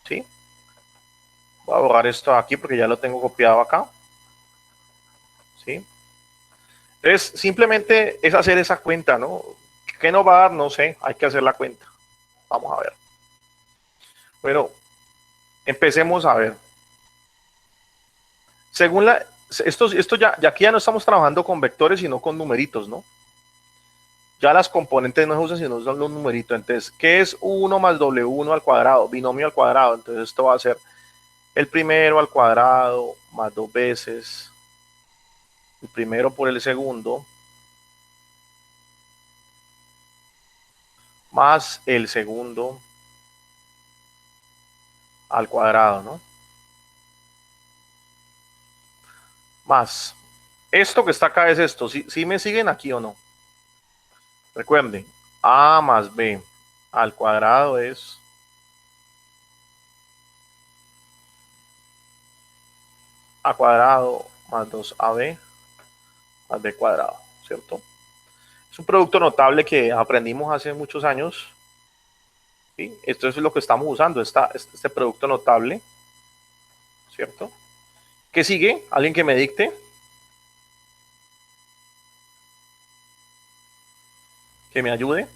[SPEAKER 1] ¿Sí? Voy a borrar esto aquí porque ya lo tengo copiado acá. ¿Sí? Entonces, simplemente es hacer esa cuenta, ¿no? ¿Qué nos va a dar? No sé, hay que hacer la cuenta. Vamos a ver. Bueno, empecemos a ver. Según esto ya aquí ya no estamos trabajando con vectores, sino con numeritos, ¿no? Ya las componentes no se usan, sino son los numeritos. Entonces, ¿qué es 1 más W1 al cuadrado? Binomio al cuadrado. Entonces, esto va a ser el primero al cuadrado más 2 veces el primero por el segundo más el segundo al cuadrado, ¿no? Más. Esto que está acá es esto. ¿Sí me siguen aquí o no? Recuerden, A más B al cuadrado es A cuadrado más 2AB más B cuadrado, ¿cierto? Es un producto notable que aprendimos hace muchos años. ¿Sí? Esto es lo que estamos usando, este producto notable, ¿cierto? ¿Qué sigue? ¿Alguien que me dicte? ¿Que me ayude?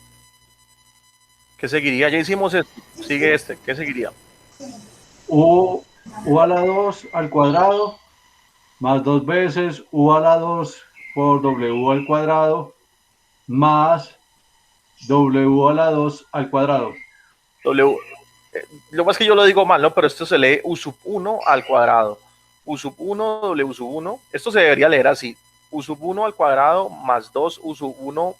[SPEAKER 1] ¿Qué seguiría? Ya hicimos esto. Sigue este. ¿Qué seguiría?
[SPEAKER 3] U a la 2 al cuadrado más 2 veces U a la 2 por W al cuadrado más W a la 2 al cuadrado.
[SPEAKER 1] W. Lo más que yo lo digo mal, ¿no? Pero esto se lee U sub 1 al cuadrado. U sub 1, W sub 1. Esto se debería leer así. U sub 1 al cuadrado más 2 U sub 1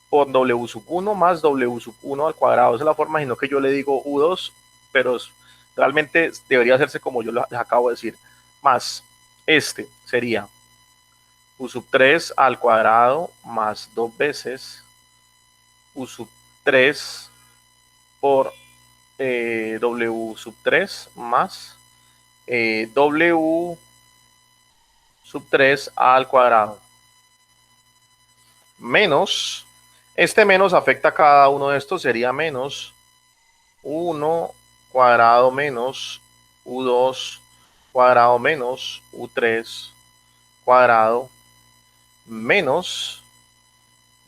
[SPEAKER 1] por W sub 1 más W sub 1 al cuadrado. Esa es la forma, sino que yo le digo U2, pero realmente debería hacerse como yo les acabo de decir. Más este sería U sub 3 al cuadrado más 2 veces U sub 3 por W sub 3 más W sub 3 al cuadrado. Menos, este menos afecta a cada uno de estos, sería menos 1 cuadrado menos U2 cuadrado menos U3 cuadrado menos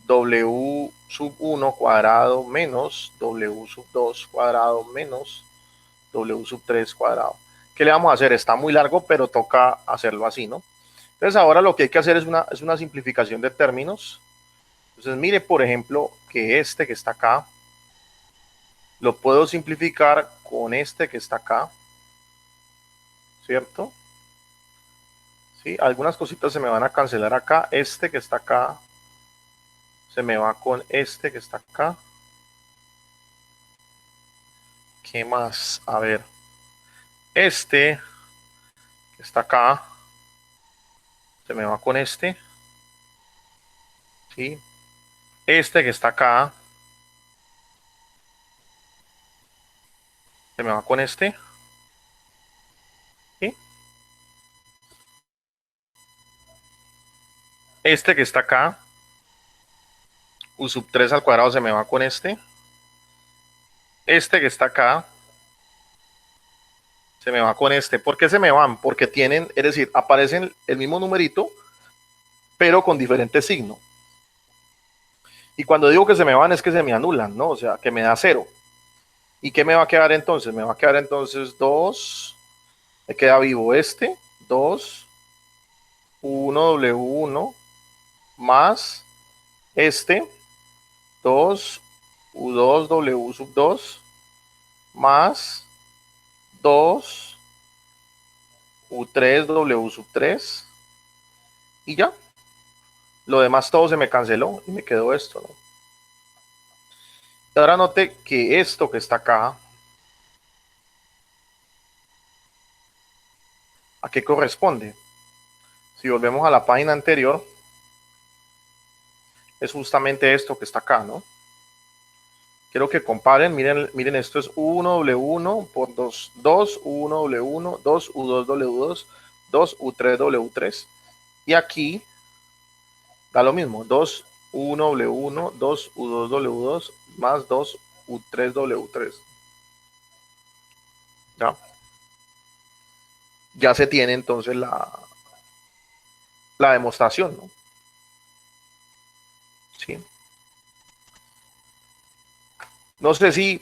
[SPEAKER 1] W sub 1 cuadrado menos W sub 2 cuadrado menos W sub 3 cuadrado. ¿Qué le vamos a hacer? Está muy largo, pero toca hacerlo así, ¿no? Entonces ahora lo que hay que hacer es una simplificación de términos. Entonces mire, por ejemplo, que este que está acá, lo puedo simplificar con este que está acá, ¿cierto? ¿Sí? Algunas cositas se me van a cancelar acá. Este que está acá se me va con este que está acá. ¿Qué más? A ver. Este que está acá se me va con este. ¿Sí? Este que está acá se me va con este. ¿Sí? Este que está acá, U sub 3 al cuadrado se me va con este. Este que está acá se me va con este. ¿Por qué se me van? Porque tienen, es decir, aparecen el mismo numerito, pero con diferente signo. Y cuando digo que se me van es que se me anulan, ¿no? O sea, que me da 0. ¿Y qué me va a quedar entonces? Me va a quedar entonces 2, me queda vivo este, 2, 1, W1, más este, 2, U2, W sub 2, más 2, U3, W sub 3, y ya. Lo demás todo se me canceló y me quedó esto, ¿no? Ahora note que esto que está acá, ¿a qué corresponde? Si volvemos a la página anterior, es justamente esto que está acá, ¿no? Quiero que comparen, miren, esto es U1W1 por 2, 2 U1W1, 2 U2W2, 2 U3W3. Y aquí da lo mismo, 2 U1W1, 2 U2W2, más 2 U3W3. ¿Ya? Ya se tiene entonces la demostración, ¿no? ¿Sí? No sé si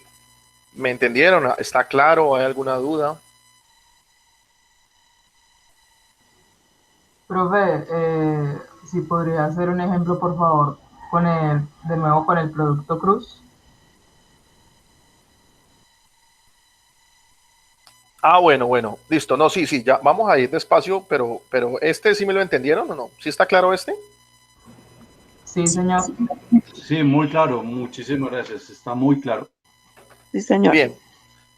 [SPEAKER 1] me entendieron, ¿está claro? ¿Hay alguna duda?
[SPEAKER 4] Profe, si podría hacer un ejemplo, por favor, de nuevo con el producto cruz.
[SPEAKER 1] Ah, bueno, listo. No, sí, ya vamos a ir despacio, pero este sí me lo entendieron o no. ¿Sí está claro este?
[SPEAKER 4] Sí, señor.
[SPEAKER 3] Sí, muy claro, muchísimas gracias, está muy claro.
[SPEAKER 6] Sí, señor.
[SPEAKER 1] Bien.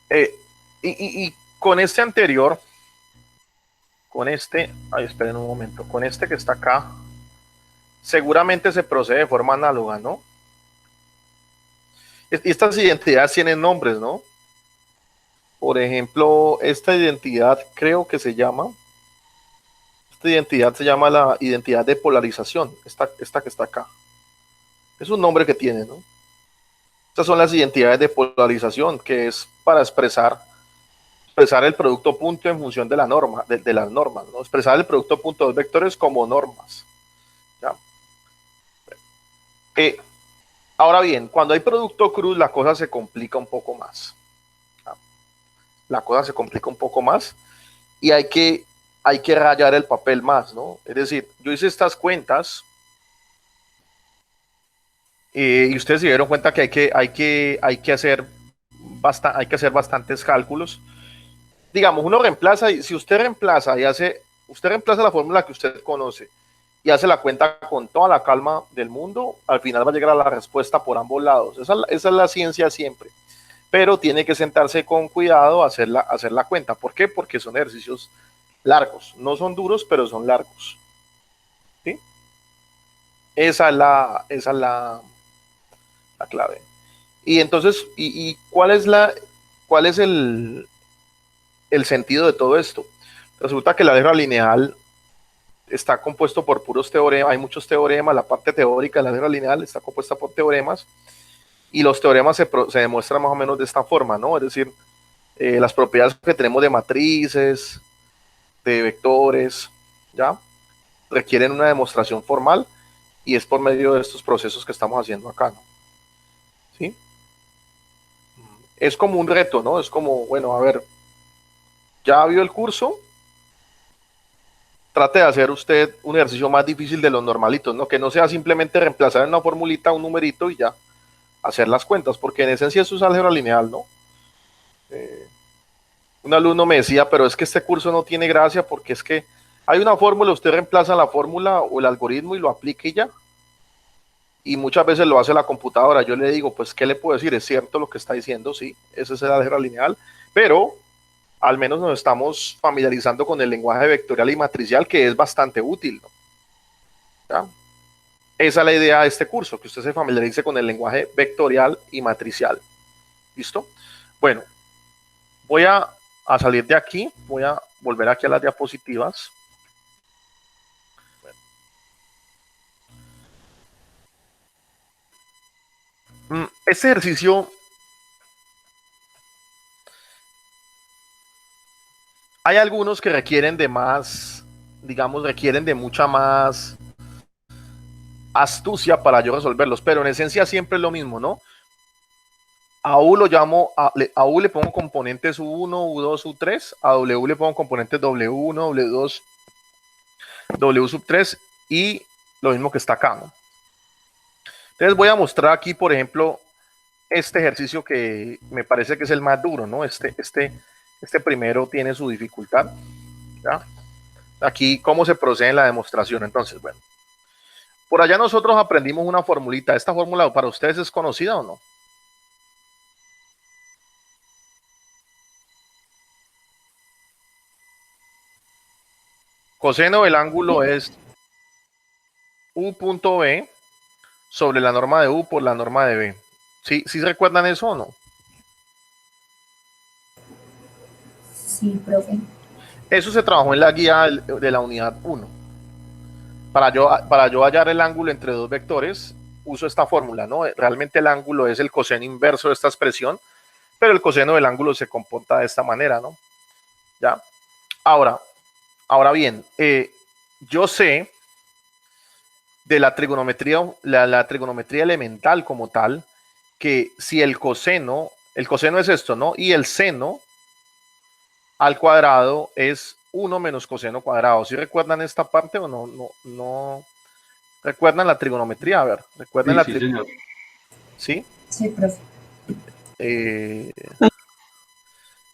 [SPEAKER 1] eh, y con este anterior, con este, ay, esperen un momento, con este que está acá, seguramente se procede de forma análoga, ¿no? Estas identidades tienen nombres, ¿no? Por ejemplo, esta identidad creo que esta identidad se llama la identidad de polarización, esta que está acá. Es un nombre que tiene, ¿no? Estas son las identidades de polarización, que es para expresar el producto punto en función de la norma, de las normas, ¿no? Expresar el producto punto de dos vectores como normas. ¿Ya? Eh, Ahora bien, cuando hay producto cruz, la cosa se complica un poco más. ¿Ya? La cosa se complica un poco más y hay que rayar el papel más, ¿no? Es decir, yo hice estas cuentas y ustedes se dieron cuenta que hay que hacer bastantes cálculos. Digamos, uno reemplaza, y si usted reemplaza la fórmula que usted conoce y hace la cuenta con toda la calma del mundo, al final va a llegar a la respuesta por ambos lados. Esa es la ciencia siempre. Pero tiene que sentarse con cuidado a hacer la cuenta. ¿Por qué? Porque son ejercicios largos. No son duros, pero son largos. ¿Sí? Esa es la clave. Y entonces, ¿cuál es el sentido de todo esto? Resulta que el álgebra lineal está compuesto por puros teoremas, hay muchos teoremas, la parte teórica de la álgebra lineal está compuesta por teoremas, y los teoremas se demuestran más o menos de esta forma, ¿no? Es decir, las propiedades que tenemos de matrices, de vectores, ¿ya? Requieren una demostración formal, y es por medio de estos procesos que estamos haciendo acá, ¿no? ¿Sí? Es como un reto, ¿no? Es como, bueno, a ver, ya vio el curso, trate de hacer usted un ejercicio más difícil de los normalitos, ¿no? Que no sea simplemente reemplazar en una formulita un numerito y ya hacer las cuentas, porque en esencia eso es álgebra lineal, ¿no? Eh, un alumno me decía, pero es que este curso no tiene gracia porque es que hay una fórmula, usted reemplaza la fórmula o el algoritmo y lo aplica y ya. Y muchas veces lo hace la computadora. Yo le digo, pues, ¿qué le puedo decir? Es cierto lo que está diciendo, sí, ese es el álgebra lineal, pero al menos nos estamos familiarizando con el lenguaje vectorial y matricial, que es bastante útil, ¿no? ¿Ya? Esa es la idea de este curso, que usted se familiarice con el lenguaje vectorial y matricial. ¿Listo? Bueno, voy a salir de aquí, voy a volver aquí a las diapositivas. Este ejercicio, hay algunos que requieren de más, digamos, requieren de mucha más astucia para yo resolverlos, pero en esencia siempre es lo mismo, ¿no? A U lo llamo, a U le pongo componentes U1, U2, U3, a W le pongo componentes W1, W2, W sub 3 y lo mismo que está acá, ¿no? Entonces voy a mostrar aquí, por ejemplo, este ejercicio que me parece que es el más duro, ¿no? Este primero tiene su dificultad, ¿ya? Aquí cómo se procede en la demostración. Entonces, bueno, por allá nosotros aprendimos una formulita. ¿Esta fórmula para ustedes es conocida o no? Coseno del ángulo es U punto B sobre la norma de U por la norma de B. ¿Sí, sí recuerdan eso o no?
[SPEAKER 5] Sí, profe.
[SPEAKER 1] Eso se trabajó en la guía de la unidad 1. Para yo hallar el ángulo entre dos vectores, uso esta fórmula, ¿no? Realmente el ángulo es el coseno inverso de esta expresión, pero el coseno del ángulo se comporta de esta manera, ¿no? ¿Ya? Ahora bien, yo sé de la trigonometría elemental como tal, que si el coseno es esto, ¿no? Y el seno al cuadrado es 1 menos coseno cuadrado. ¿Sí recuerdan esta parte o no? No recuerdan la trigonometría, a ver, recuerdan la
[SPEAKER 3] Sí, señor.
[SPEAKER 1] ¿Sí?
[SPEAKER 5] Sí, profe.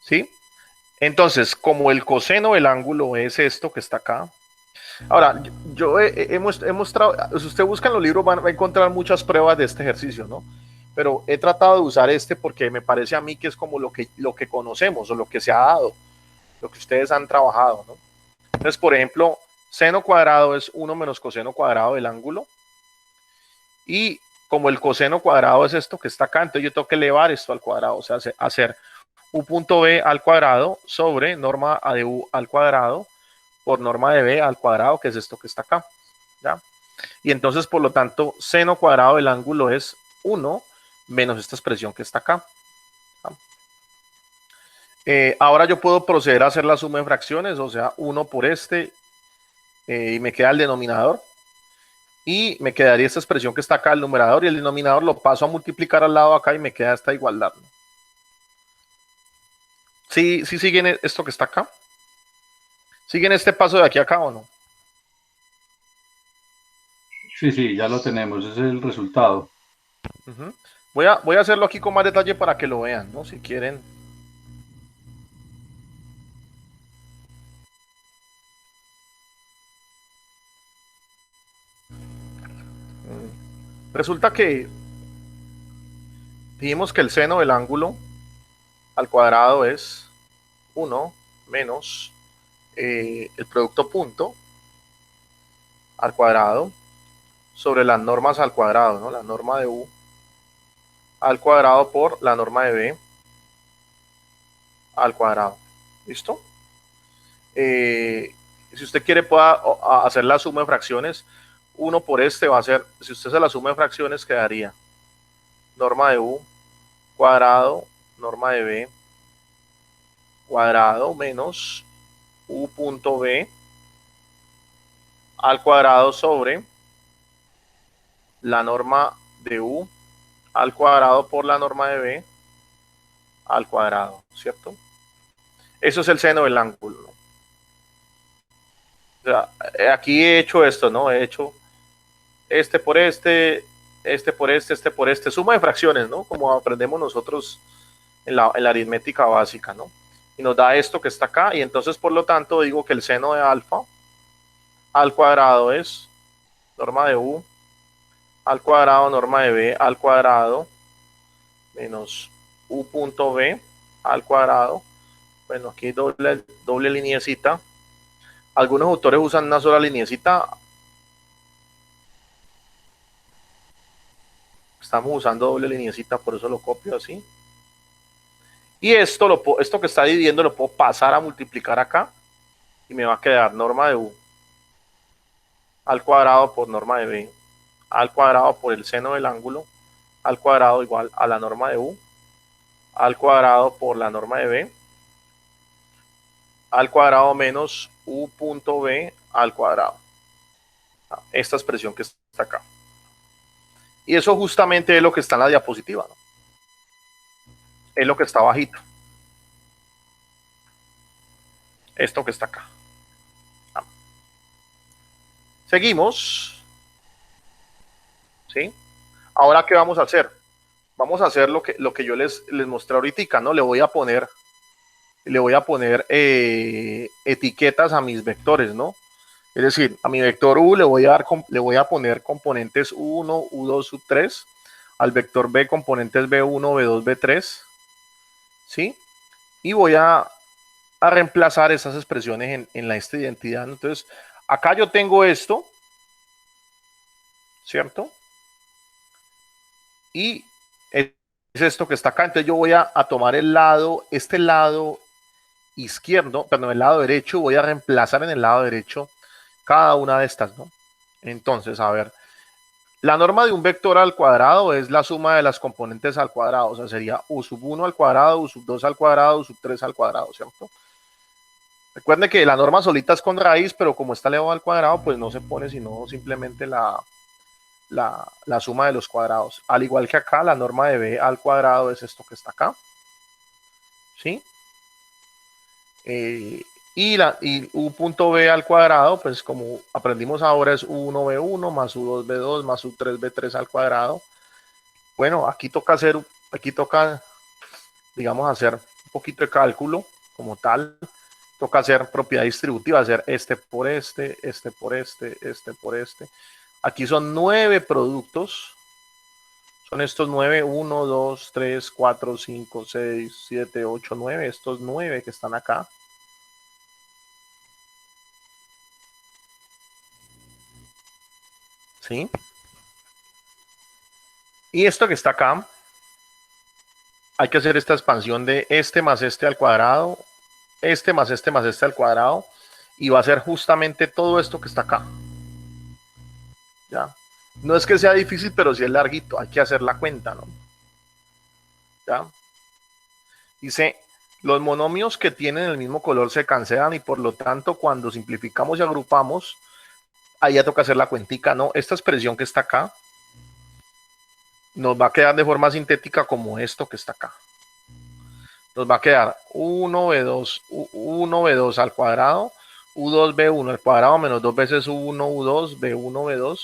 [SPEAKER 1] ¿Sí? Entonces, como el coseno del ángulo es esto que está acá. Ahora, yo he mostrado, si usted busca en los libros va a encontrar muchas pruebas de este ejercicio, ¿no? Pero he tratado de usar este porque me parece a mí que es como lo que conocemos o lo que se ha dado, lo que ustedes han trabajado, ¿no? Entonces, por ejemplo, seno cuadrado es 1 menos coseno cuadrado del ángulo. Y como el coseno cuadrado es esto que está acá, entonces yo tengo que elevar esto al cuadrado, o sea, hacer u punto b al cuadrado sobre norma a de u al cuadrado por norma de b al cuadrado, que es esto que está acá, ¿ya? Y entonces, por lo tanto, seno cuadrado del ángulo es 1 menos esta expresión que está acá. Ahora yo puedo proceder a hacer la suma de fracciones, o sea, 1 por este, y me queda el denominador. Y me quedaría esta expresión que está acá, el numerador, y el denominador lo paso a multiplicar al lado acá y me queda esta igualdad, ¿no? ¿Sí siguen esto que está acá? ¿Siguen este paso de aquí a acá o no?
[SPEAKER 3] Sí, ya lo tenemos, ese es el resultado.
[SPEAKER 1] Uh-huh. Voy a hacerlo aquí con más detalle para que lo vean, ¿no? Si quieren. Resulta que dijimos que el seno del ángulo al cuadrado es 1 menos el producto punto al cuadrado sobre las normas al cuadrado, ¿no? La norma de u al cuadrado por la norma de b al cuadrado. ¿Listo? Si usted quiere pueda hacer la suma de fracciones, 1 por este va a ser, si usted hace la suma de fracciones quedaría norma de u cuadrado, norma de b cuadrado menos u punto b al cuadrado sobre la norma de u al cuadrado por la norma de b al cuadrado, ¿cierto? Eso es el seno del ángulo, ¿no? O sea, aquí he hecho esto, ¿no? He hecho este por este, este por este por este, suma de fracciones, ¿no? Como aprendemos nosotros en la aritmética básica, ¿no? Y nos da esto que está acá, y entonces por lo tanto digo que el seno de alfa al cuadrado es norma de u al cuadrado, norma de b al cuadrado, menos u punto b al cuadrado. Bueno, aquí doble lineecita. Algunos autores usan una sola lineecita. Estamos usando doble lineecita, por eso lo copio así. Y esto que está dividiendo lo puedo pasar a multiplicar acá. Y me va a quedar norma de u al cuadrado por norma de b al cuadrado por el seno del ángulo al cuadrado igual a la norma de u al cuadrado por la norma de b al cuadrado menos u punto b al cuadrado. Esta expresión que está acá. Y eso justamente es lo que está en la diapositiva, ¿no? Es lo que está bajito. Esto que está acá. Seguimos. ¿Sí? Ahora, ¿qué vamos a hacer? Vamos a hacer lo que yo les mostré ahorita, ¿no? Le voy a poner etiquetas a mis vectores, ¿no? Es decir, a mi vector u le voy a poner componentes u1, u2, u3. Al vector b componentes b1, b2, b3. ¿Sí? Y voy a reemplazar esas expresiones en esta identidad, ¿no? Entonces, acá yo tengo esto, ¿cierto? Y es esto que está acá. Entonces yo voy a tomar este lado izquierdo, perdón, el lado derecho, voy a reemplazar en el lado derecho cada una de estas, ¿no? Entonces, a ver, la norma de un vector al cuadrado es la suma de las componentes al cuadrado, o sea, sería u sub 1 al cuadrado, u sub 2 al cuadrado, u sub 3 al cuadrado, ¿cierto? Recuerden que la norma solita es con raíz, pero como está elevado al cuadrado, pues no se pone sino simplemente la la suma de los cuadrados. Al igual que acá, la norma de b al cuadrado es esto que está acá. ¿Sí? Y u punto b al cuadrado, pues como aprendimos ahora, es u1b1 más u2b2 más u3b3 al cuadrado. Bueno, aquí toca, digamos, hacer un poquito de cálculo como tal. Toca hacer propiedad distributiva, hacer este por este, este por este, este por este. Aquí son 9 productos. Son estos 9, 1, 2, 3, 4, 5, 6, 7, 8, 9. Estos 9 que están acá. ¿Sí? Y esto que está acá, hay que hacer esta expansión de este más este al cuadrado, este más este más este al cuadrado, y va a ser justamente todo esto que está acá. ¿Ya? No es que sea difícil, pero sí es larguito, hay que hacer la cuenta, ¿no? ¿Ya? Dice, los monomios que tienen el mismo color se cancelan y por lo tanto cuando simplificamos y agrupamos, ahí ya toca hacer la cuentica, ¿no? Esta expresión que está acá nos va a quedar de forma sintética como esto que está acá. Nos va a quedar 1b2 al cuadrado, u2b1 al cuadrado menos 2 veces u1, u2, b1, b2.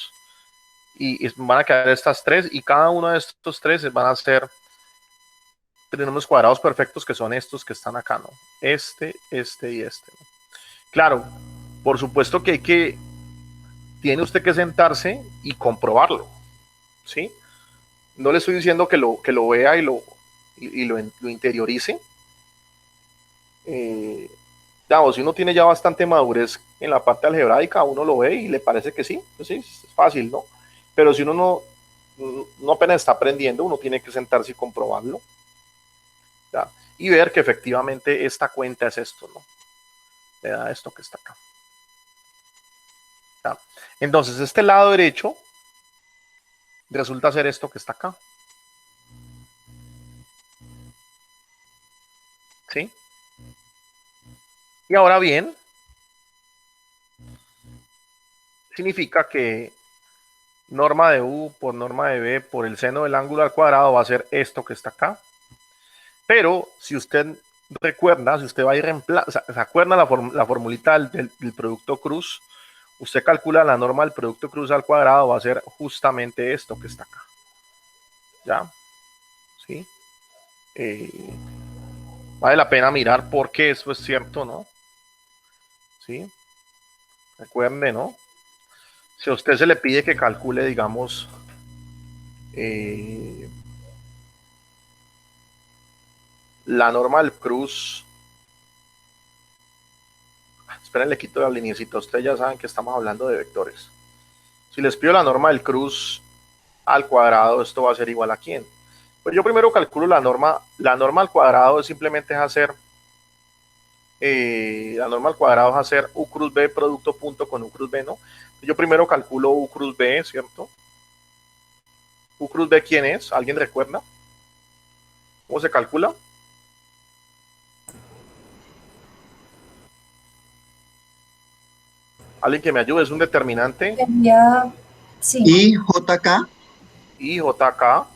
[SPEAKER 1] Y van a quedar estas tres y cada uno de estos tres van a ser trinomios cuadrados perfectos que son estos que están acá, ¿no? Este y este, ¿no? Claro, por supuesto que tiene usted que sentarse y comprobarlo, ¿sí? No le estoy diciendo que lo vea y lo interiorice. Si uno tiene ya bastante madurez en la parte algebraica, uno lo ve y le parece que sí, pues sí, es fácil, ¿no? Pero si uno no apenas está aprendiendo, uno tiene que sentarse y comprobarlo, ¿ya? Y ver que efectivamente esta cuenta es esto, ¿no? Le da esto que está acá. ¿Ya? Entonces, este lado derecho resulta ser esto que está acá. ¿Sí? Y ahora bien, significa que norma de u por norma de b por el seno del ángulo al cuadrado va a ser esto que está acá. Pero si usted recuerda, si usted va a ir se acuerda la formulita del producto cruz, usted calcula la norma del producto cruz al cuadrado, va a ser justamente esto que está acá. ¿Ya? ¿Sí? Vale la pena mirar por qué eso es cierto, ¿no? ¿Sí? Recuerde, ¿no? Si a usted se le pide que calcule, digamos, la norma del cruz. Esperen, le quito la linecita. Ustedes ya saben que estamos hablando de vectores. Si les pido la norma del cruz al cuadrado, esto va a ser igual a ¿quién? Pues yo primero calculo la norma al cuadrado es simplemente hacer la norma al cuadrado es hacer u cruz b producto punto con u cruz b, ¿no? Yo primero calculo u cruz b, ¿cierto? U cruz b, ¿quién es? ¿Alguien recuerda? ¿Cómo se calcula? Alguien que me ayude, es un determinante.
[SPEAKER 5] Sería, sí.
[SPEAKER 2] Y JK,
[SPEAKER 1] Y JK.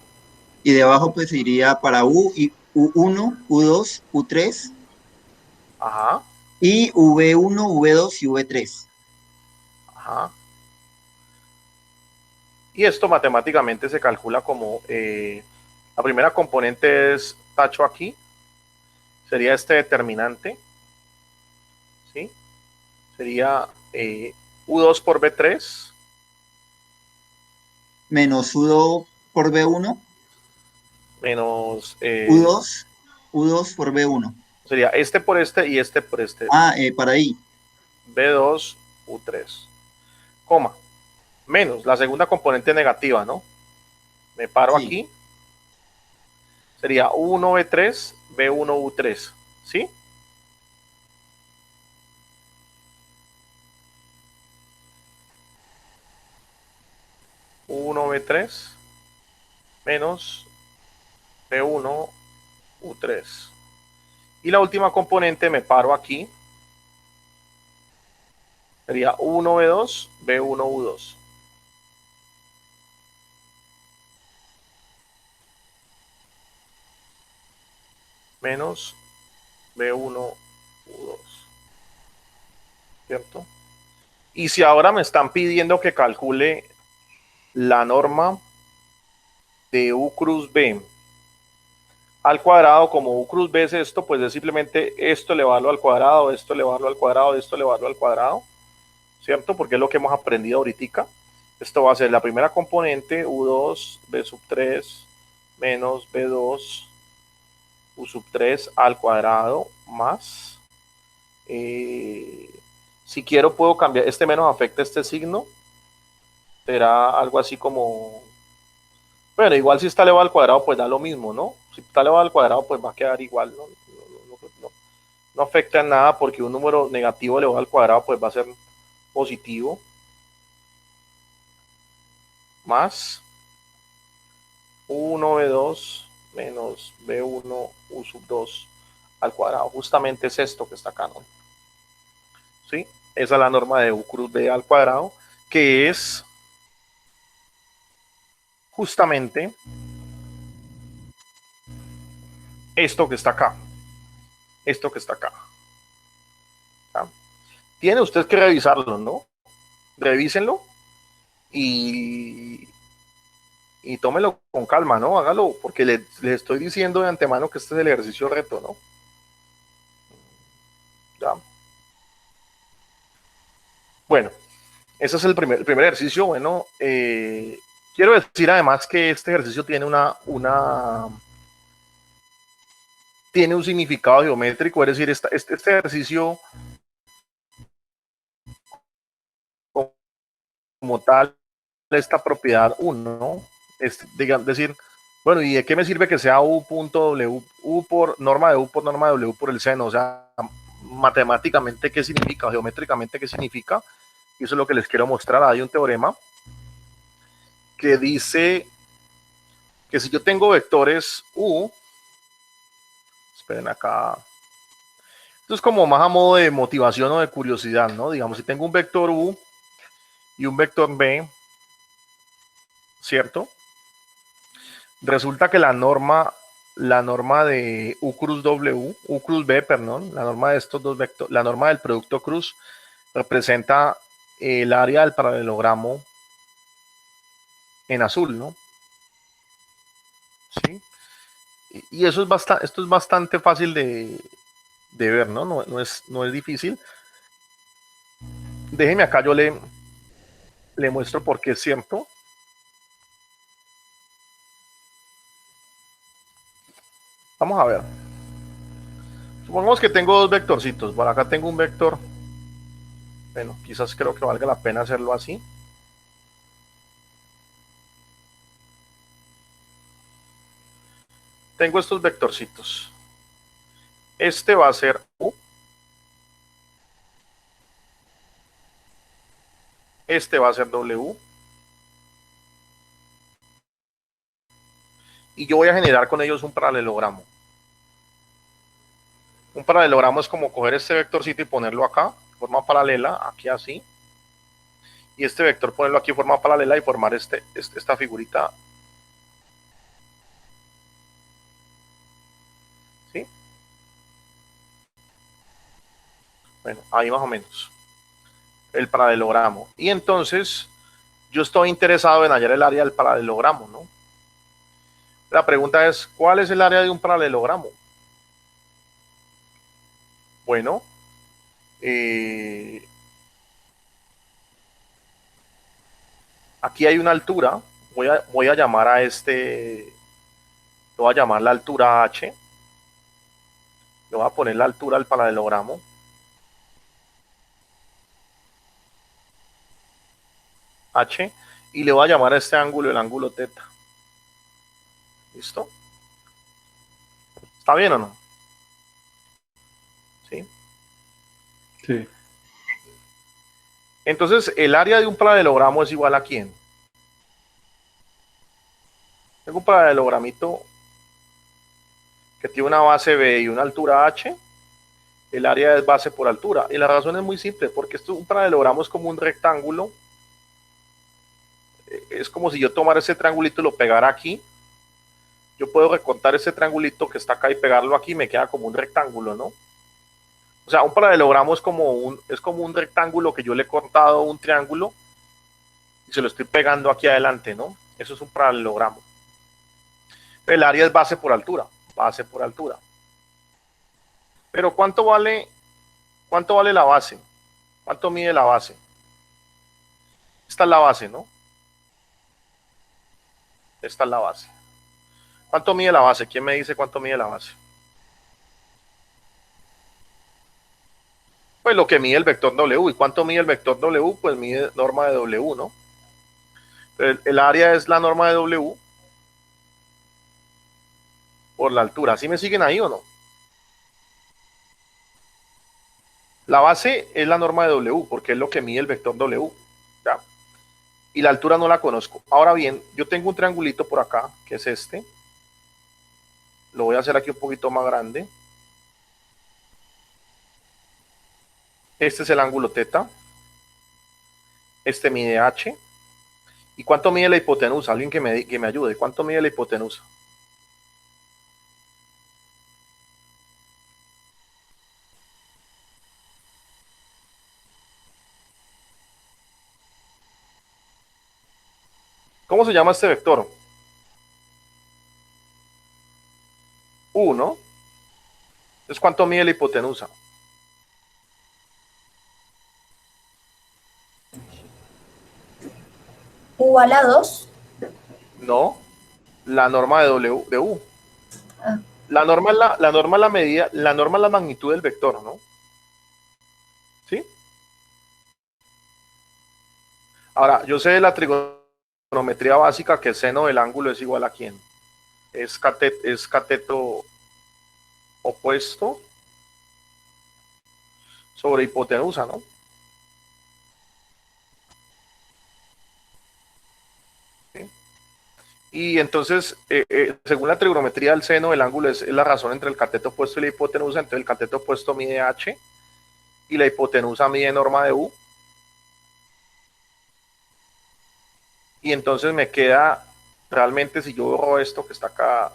[SPEAKER 2] y debajo pues iría para U, y U1, U2, U3,
[SPEAKER 1] Ajá.
[SPEAKER 2] y V1, V2 y V3.
[SPEAKER 1] Ajá. Y esto matemáticamente se calcula como la primera componente es tacho aquí, sería este determinante, ¿sí? Sería U2 por B3
[SPEAKER 2] Menos U2 por B1,
[SPEAKER 1] menos
[SPEAKER 2] U2 por B1.
[SPEAKER 1] sería este por este y este por este.
[SPEAKER 2] Para ahí.
[SPEAKER 1] B2, U3, coma, menos la segunda componente negativa, ¿no? Me paro
[SPEAKER 2] Sí.
[SPEAKER 1] aquí. Sería U1, B3, B1, U3, ¿sí? U1, B3 menos B1, U3. Y la última componente me paro aquí. Sería U1, B2, B1, U2. menos B1, U2, ¿cierto? Y si ahora me están pidiendo que calcule la norma de U cruz B al cuadrado, como U cruz B es esto, pues es simplemente esto elevarlo al cuadrado, esto elevarlo al cuadrado, esto elevarlo al cuadrado, ¿cierto? Porque es lo que hemos aprendido ahorita. Esto va a ser la primera componente, U2, B sub 3, menos B2, U sub 3 al cuadrado, más. Si quiero puedo cambiar, este menos afecta este signo, será algo así como, bueno, igual si está elevado al cuadrado, pues da lo mismo, ¿no? Si está elevado al cuadrado, pues va a quedar igual, ¿no? No afecta en nada porque un número negativo elevado al cuadrado, pues va a ser positivo. Más U1B2 menos B1 U sub 2 al cuadrado. Justamente es esto que está acá, ¿no? ¿Sí? Esa es la norma de U cruz B al cuadrado, que es justamente esto que está acá. Esto que está acá. ¿Ah? Tiene usted que revisarlo, ¿no? Revísenlo y tómelo con calma, ¿no? Hágalo, porque le estoy diciendo de antemano que este es el ejercicio reto, ¿no? ¿Ya? Bueno, ese es el primer ejercicio. Bueno, quiero decir además que este ejercicio tiene tiene un significado geométrico, es decir, este ejercicio como tal, esta propiedad 1, es decir, bueno, ¿y de qué me sirve que sea U punto W, U por norma de U por norma de W por el seno? O sea, matemáticamente, ¿qué significa? Geométricamente, ¿qué significa? Y eso es lo que les quiero mostrar. Hay un teorema que dice que si yo tengo vectores U, esperen acá, esto es como más a modo de motivación o de curiosidad, ¿no? Digamos, si tengo un vector U y un vector B, ¿cierto? Resulta que la norma de U cruz W, U cruz B, perdón, la norma de estos dos vectores, la norma del producto cruz representa el área del paralelogramo en azul, ¿no? ¿Sí? Y eso es esto es bastante fácil de ver, ¿no? No es difícil. Déjeme acá, yo le muestro por qué es cierto. Vamos a ver. Supongamos que tengo dos vectorcitos. Por acá tengo un vector. Bueno, quizás creo que valga la pena hacerlo así. Tengo estos vectorcitos. Este va a ser U. Este va a ser W. Y yo voy a generar con ellos un paralelogramo. Un paralelogramo es como coger este vectorcito y ponerlo acá, de forma paralela, aquí así. Y este vector ponerlo aquí en forma paralela y formar esta figurita. ¿Sí? Bueno, ahí más o menos. El paralelogramo. Y entonces, yo estoy interesado en hallar el área del paralelogramo, ¿no? La pregunta es, ¿cuál es el área de un paralelogramo? Bueno, aquí hay una altura. Voy a llamar a lo voy a llamar la altura H. Le voy a poner la altura del paralelogramo. H. Y le voy a llamar a este ángulo el ángulo teta. ¿Listo? ¿Está bien o no? ¿Sí?
[SPEAKER 3] Sí.
[SPEAKER 1] Entonces, el área de un paralelogramo es igual a ¿quién? Tengo un paralelogramito que tiene una base B y una altura H. El área es base por altura. Y la razón es muy simple, porque un paralelogramo es como un rectángulo. Es como si yo tomara ese triangulito y lo pegara aquí. yo puedo recortar ese triangulito que está acá y pegarlo aquí, me queda como un rectángulo, ¿no? O sea, un paralelogramo es como un rectángulo que yo le he cortado un triángulo y se lo estoy pegando aquí adelante, ¿no? Eso es un paralelogramo. El área es base por altura, base por altura. Pero ¿cuánto vale la base? ¿Cuánto mide la base? Esta es la base, ¿no? Esta es la base. ¿Cuánto mide la base? ¿Quién me dice cuánto mide la base? Pues lo que mide el vector W. ¿Y cuánto mide el vector W? Pues mide norma de W, ¿no? El área es la norma de W por la altura. ¿Sí me siguen ahí o no? La base es la norma de W porque es lo que mide el vector W. ¿Ya? Y la altura no la conozco. Ahora bien, yo tengo un triangulito por acá, que es este. Lo voy a hacer aquí un poquito más grande. Este es el ángulo teta. Este mide H. ¿Y cuánto mide la hipotenusa? Alguien que me ayude. ¿Cuánto mide la hipotenusa? ¿Cómo se llama este vector? U, ¿no? Entonces, ¿cuánto mide la hipotenusa?
[SPEAKER 5] U a la 2.
[SPEAKER 1] No, la norma de W, de U.
[SPEAKER 5] Ah.
[SPEAKER 1] La norma es la medida, la norma es la magnitud del vector, ¿no? ¿Sí? Ahora, yo sé de la trigonometría básica que el seno del ángulo es igual a ¿quién? Es cateto opuesto sobre hipotenusa, ¿no? ¿Sí? Y entonces, según la trigonometría del seno, el ángulo es la razón entre el cateto opuesto y la hipotenusa. Entonces el cateto opuesto mide H y la hipotenusa mide norma de U. Y entonces me queda, realmente si yo borro esto que está acá,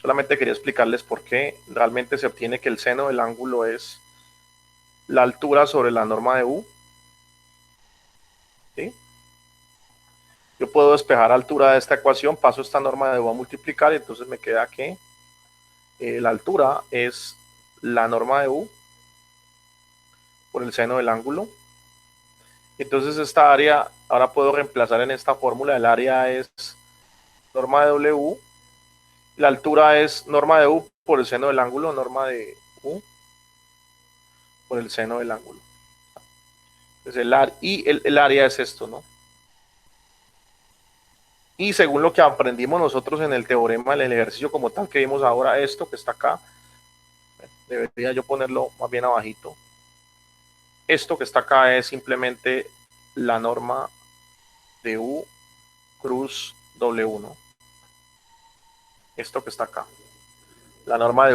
[SPEAKER 1] solamente quería explicarles por qué realmente se obtiene que el seno del ángulo es la altura sobre la norma de U. ¿Sí? Yo puedo despejar altura de esta ecuación, paso esta norma de U a multiplicar y entonces me queda que la altura es la norma de U por el seno del ángulo. Entonces esta área, ahora puedo reemplazar en esta fórmula, el área es norma de W, la altura es norma de U por el seno del ángulo, norma de U por el seno del ángulo. Entonces el área es esto, ¿no? Y según lo que aprendimos nosotros en el teorema, en el ejercicio como tal que vimos ahora, esto que está acá, debería yo ponerlo más bien abajito. Esto que está acá es simplemente la norma de U cruz W, ¿no? Esto que está acá. La norma de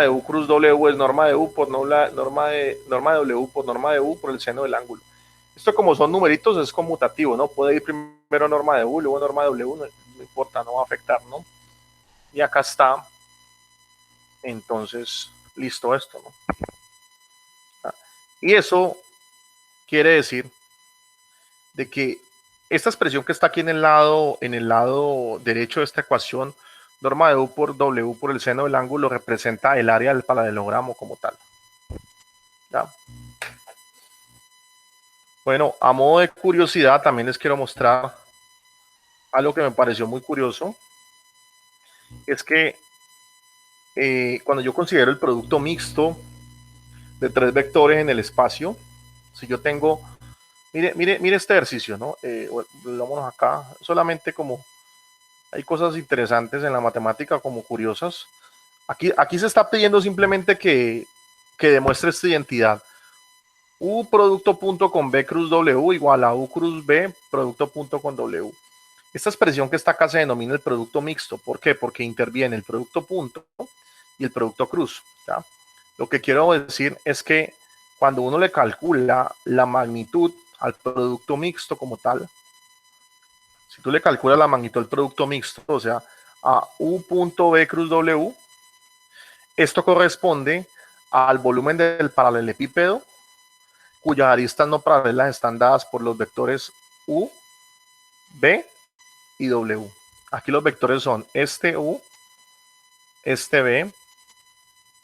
[SPEAKER 1] U cruz W es norma de U por norma de W por norma de U por el seno del ángulo. Esto como son numeritos es conmutativo, ¿no? Puede ir primero norma de U, luego norma de W, no importa, no va a afectar, ¿no? Y acá está, entonces, listo esto, ¿no? Y eso quiere decir de que esta expresión que está aquí en el lado derecho de esta ecuación, norma de U por W por el seno del ángulo, representa el área del paralelogramo como tal. ¿Ya? Bueno, a modo de curiosidad, también les quiero mostrar algo que me pareció muy curioso. Es que cuando yo considero el producto mixto de tres vectores en el espacio, si yo tengo, mire este ejercicio, ¿no? Vámonos acá, solamente como hay cosas interesantes en la matemática como curiosas. Aquí se está pidiendo simplemente que demuestre esta identidad. U producto punto con B cruz W igual a U cruz B producto punto con W. Esta expresión que está acá se denomina el producto mixto. ¿Por qué? Porque interviene el producto punto y el producto cruz. ¿Ya? Lo que quiero decir es que cuando uno le calcula la magnitud al producto mixto como tal, Si tú le calculas la magnitud del producto mixto, o sea, a U.B cruz W, esto corresponde al volumen del paralelepípedo, cuyas aristas no paralelas están dadas por los vectores U, B y W. Aquí los vectores son este U, este B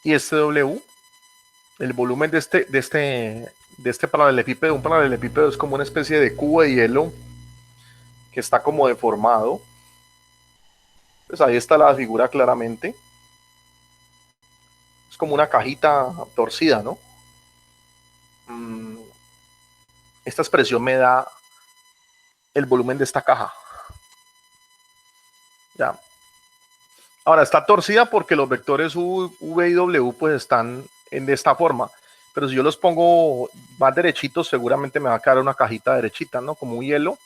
[SPEAKER 1] y este W. El volumen de este paralelepípedo, un paralelepípedo es como una especie de cubo de hielo que está como deformado. Pues ahí está la figura claramente. Es como una cajita torcida, ¿no? Esta expresión me da el volumen de esta caja. Ya. Ahora está torcida porque los vectores U, V y W pues están de esta forma. Pero si yo los pongo más derechitos, seguramente me va a quedar una cajita derechita, ¿no? Como un hielo,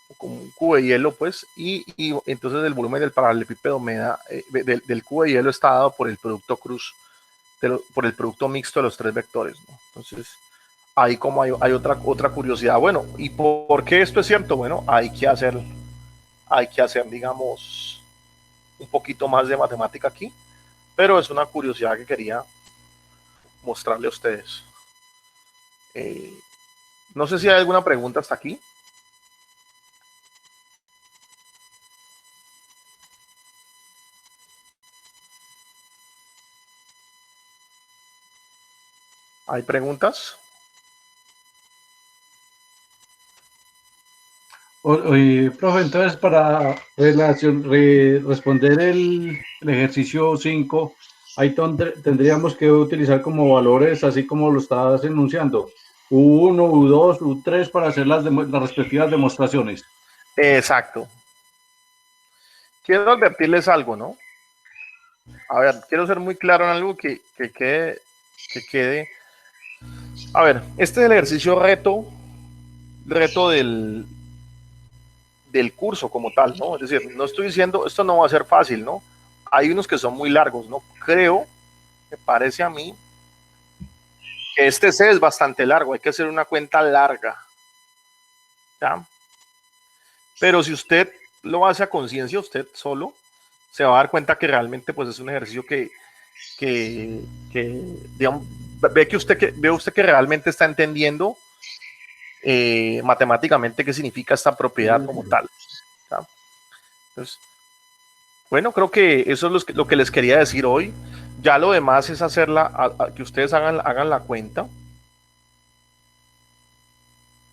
[SPEAKER 1] o como un cubo de hielo, pues. Y entonces el volumen del paralelepípedo me da, del cubo de hielo está dado por el producto cruz, por el producto mixto de los tres vectores, ¿no? Entonces, ahí como hay otra curiosidad. Bueno, ¿y por qué esto es cierto? Bueno, hay que hacer, digamos, un poquito más de matemática aquí, pero es una curiosidad que quería mostrarle a ustedes. No sé si hay alguna pregunta hasta aquí. ¿Hay preguntas?
[SPEAKER 3] Oye, profe, entonces para responder el ejercicio 5, ahí tendríamos que utilizar como valores así como lo estabas enunciando, U1, U2, U3 para hacer las respectivas demostraciones.
[SPEAKER 1] Exacto. Quiero advertirles algo, ¿no? A ver, quiero ser muy claro en algo que quede. A ver, este es el ejercicio reto del curso como tal, ¿no? Es decir, no estoy diciendo, esto no va a ser fácil, ¿no? Hay unos que son muy largos, ¿no? Creo, me parece a mí, que este C es bastante largo, hay que hacer una cuenta larga, ¿ya? Pero si usted lo hace a conciencia, usted solo, se va a dar cuenta que realmente pues es un ejercicio que digamos, ve usted que realmente está entendiendo matemáticamente qué significa esta propiedad como tal, ¿ya? Entonces, bueno, creo que eso es lo que les quería decir hoy. Ya lo demás es hacerla, que ustedes hagan la cuenta,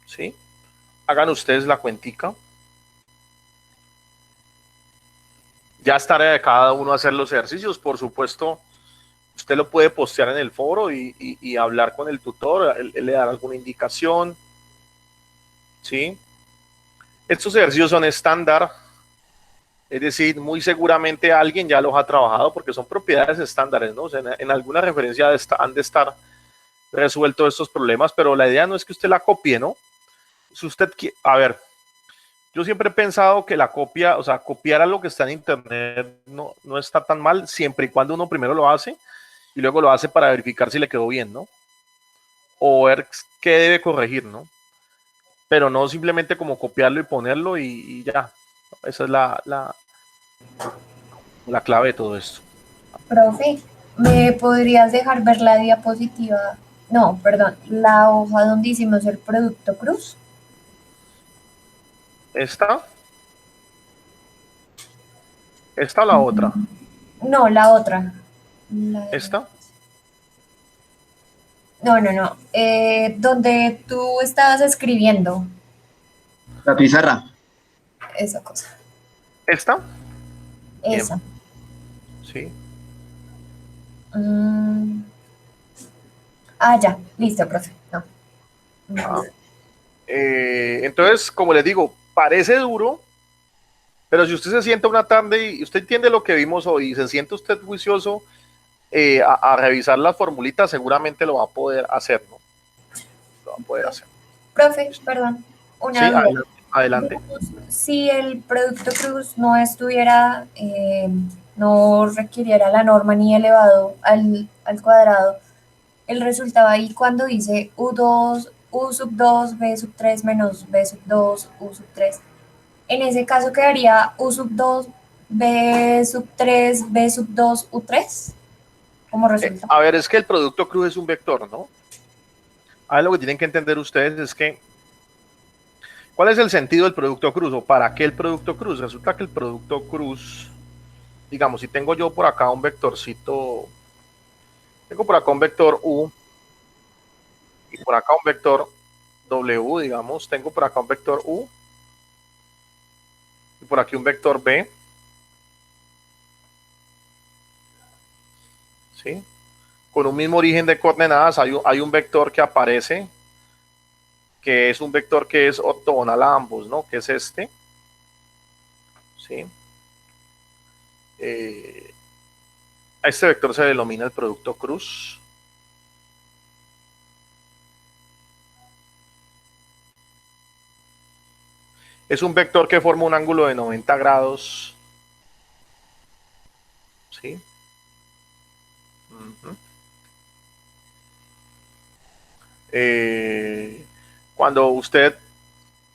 [SPEAKER 1] ¿sí? Hagan ustedes la cuentica. Ya es tarea de cada uno hacer los ejercicios. Por supuesto, usted lo puede postear en el foro y hablar con el tutor, él le dará alguna indicación, ¿sí? Estos ejercicios son estándar, es decir, muy seguramente alguien ya los ha trabajado porque son propiedades estándares, ¿no? O sea, en alguna referencia han de estar resueltos estos problemas, pero la idea no es que usted la copie, ¿no? Si usted quiere, a ver, yo siempre he pensado que la copia, o sea, copiar a lo que está en internet no está tan mal, siempre y cuando uno primero lo hace y luego lo hace para verificar si le quedó bien, ¿no? O ver qué debe corregir, ¿no? Pero no simplemente como copiarlo y ponerlo y ya. Esa es la clave de todo esto.
[SPEAKER 5] Profe, ¿me podrías dejar ver la diapositiva? No, perdón, la hoja donde hicimos el producto cruz.
[SPEAKER 1] ¿Esta? ¿Esta o la otra?
[SPEAKER 5] No, la otra.
[SPEAKER 1] ¿Esta?
[SPEAKER 5] No. Donde tú estabas escribiendo
[SPEAKER 2] La pizarra.
[SPEAKER 5] esa cosa.
[SPEAKER 1] ¿Esta? Bien.
[SPEAKER 5] Esa.
[SPEAKER 1] Sí.
[SPEAKER 5] Ya, listo, profe. No.
[SPEAKER 1] Entonces, como les digo, parece duro, pero si usted se sienta una tarde y usted entiende lo que vimos hoy y se siente usted juicioso a revisar las formulitas, seguramente lo va a poder hacer, ¿no? Lo va a poder hacer.
[SPEAKER 5] Profe, perdón.
[SPEAKER 1] Sí,
[SPEAKER 5] Una duda.
[SPEAKER 1] adelante.
[SPEAKER 5] Si el producto cruz no estuviera, no requiriera la norma ni elevado al cuadrado, el resultado ahí cuando dice U2, U sub 2, B sub 3 menos B sub 2, U sub 3, En ese caso quedaría U sub 2, B sub 3, B sub 2, U3 como resultado.
[SPEAKER 1] A ver, es que el producto cruz es un vector, ¿no? A ver, lo que tienen que entender ustedes es que, ¿cuál es el sentido del producto cruz o para qué el producto cruz? Resulta que el producto cruz, digamos, si tengo yo por acá un vectorcito, tengo por acá un vector U y por acá un vector W, digamos, tengo por acá un vector U y por aquí un vector B, ¿sí? Con un mismo origen de coordenadas hay un vector que aparece, que es un vector que es ortogonal a ambos, ¿no? Que es este, ¿sí? A este vector se denomina el producto cruz. Es un vector que forma un ángulo de 90 grados, ¿sí? Uh-huh. Cuando usted,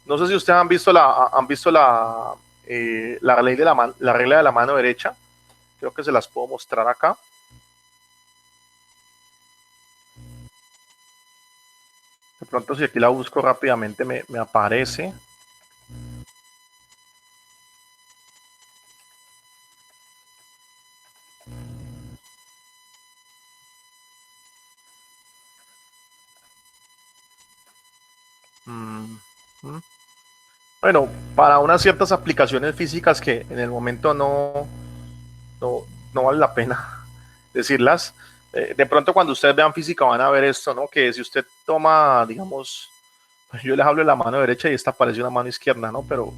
[SPEAKER 1] no sé si ustedes han visto la ley de la regla de la mano derecha, creo que se las puedo mostrar acá. De pronto si aquí la busco rápidamente me aparece. Bueno, para unas ciertas aplicaciones físicas que en el momento no vale la pena decirlas. De pronto cuando ustedes vean física van a ver esto, ¿no? Que si usted toma, digamos, pues yo les hablo de la mano derecha y esta parece una mano izquierda, ¿no? Pero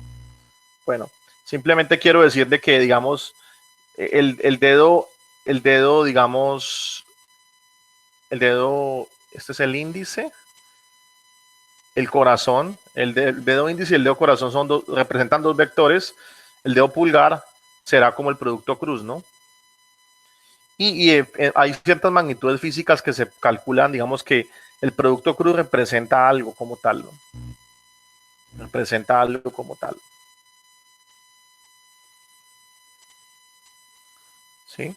[SPEAKER 1] bueno, simplemente quiero decir de que, digamos, el dedo, digamos, este es el índice, el corazón, el dedo índice y el dedo corazón representan dos vectores. El dedo pulgar será como el producto cruz, ¿no? Hay ciertas magnitudes físicas que se calculan, digamos que el producto cruz representa algo como tal, ¿no? Representa algo como tal. ¿Sí?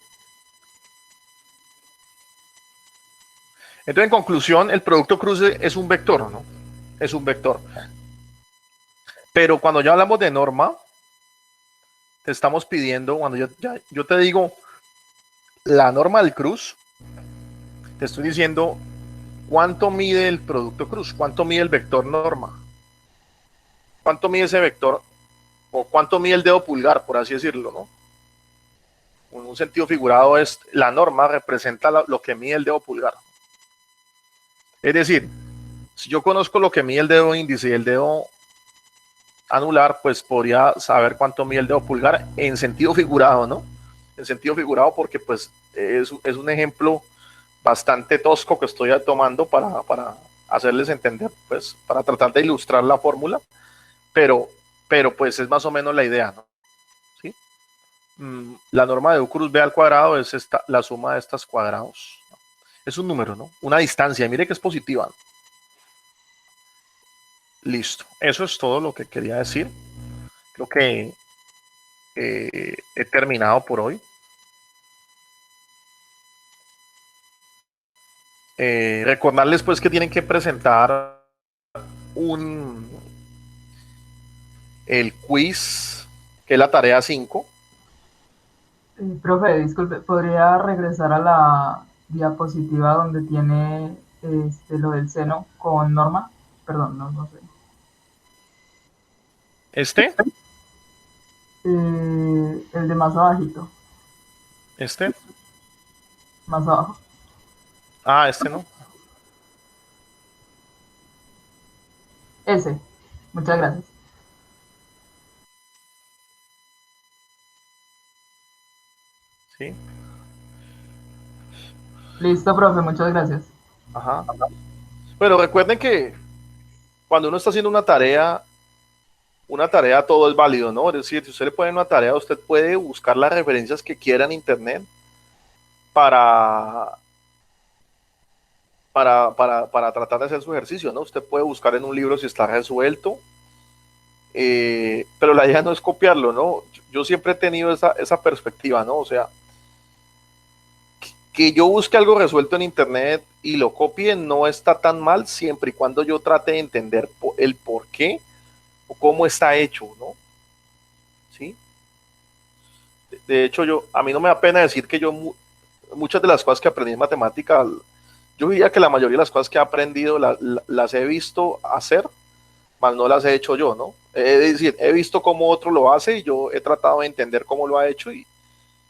[SPEAKER 1] Entonces, en conclusión, el producto cruz es un vector, ¿no? Es un vector. Pero cuando ya hablamos de norma, te estamos pidiendo, cuando yo te digo la norma del cruz, te estoy diciendo cuánto mide el producto cruz, cuánto mide el vector norma, cuánto mide ese vector, o cuánto mide el dedo pulgar, por así decirlo, ¿no? En un sentido figurado, es la norma representa lo que mide el dedo pulgar. Es decir, si yo conozco lo que mide el dedo índice y el dedo anular, pues podría saber cuánto mide el dedo pulgar en sentido figurado, ¿no? En sentido figurado porque pues es un ejemplo bastante tosco que estoy tomando para hacerles entender, pues para tratar de ilustrar la fórmula, pero pues es más o menos la idea, ¿no? ¿Sí? La norma de U cruz B al cuadrado es la suma de estos cuadrados, ¿no? Es un número, ¿no? Una distancia, mire que es positiva, ¿no? Listo, eso es todo lo que quería decir. Creo que he terminado por hoy. Recordarles pues que tienen que presentar un el quiz, que es la tarea 5.
[SPEAKER 4] Profe, disculpe, ¿podría regresar a la diapositiva donde tiene lo del seno con norma? Perdón, no sé.
[SPEAKER 1] Este,
[SPEAKER 4] El de más abajito,
[SPEAKER 1] este,
[SPEAKER 4] más abajo.
[SPEAKER 1] este no.
[SPEAKER 4] Ese. Muchas gracias.
[SPEAKER 1] Sí,
[SPEAKER 4] Listo, profe, muchas gracias.
[SPEAKER 1] ajá. Bueno, recuerden que cuando uno está haciendo una tarea todo es válido, ¿no? Es decir, si usted le pone una tarea, usted puede buscar las referencias que quiera en internet para, para tratar de hacer su ejercicio, ¿no? Usted puede buscar en un libro si está resuelto. pero la idea no es copiarlo, ¿no? Yo siempre he tenido esa perspectiva, ¿no? O sea, que yo busque algo resuelto en internet y lo copie no está tan mal siempre y cuando yo trate de entender el por qué o cómo está hecho, ¿no? ¿Sí? De hecho, a mí no me da pena decir que muchas de las cosas que aprendí en matemática, yo diría que la mayoría de las cosas que he aprendido las he visto hacer, mas no las he hecho yo, ¿no? Es decir, he visto cómo otro lo hace y yo he tratado de entender cómo lo ha hecho y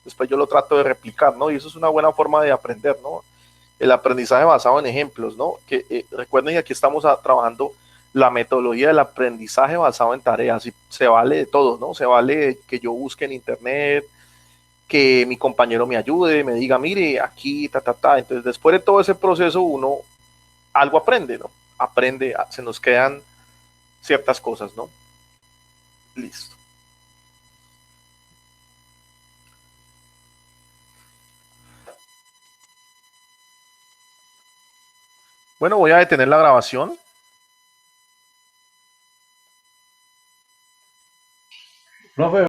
[SPEAKER 1] después yo lo trato de replicar, ¿no? Y eso es una buena forma de aprender, ¿no? El aprendizaje basado en ejemplos, ¿no? Que recuerden que aquí estamos trabajando la metodología del aprendizaje basado en tareas y se vale de todo, ¿no? Se vale que yo busque en internet, que mi compañero me ayude, me diga, mire, aquí, ta, ta, ta. Entonces, después de todo ese proceso, uno algo aprende, ¿no? Aprende, se nos quedan ciertas cosas, ¿no? Listo. Bueno, voy a detener la grabación.
[SPEAKER 3] Profe,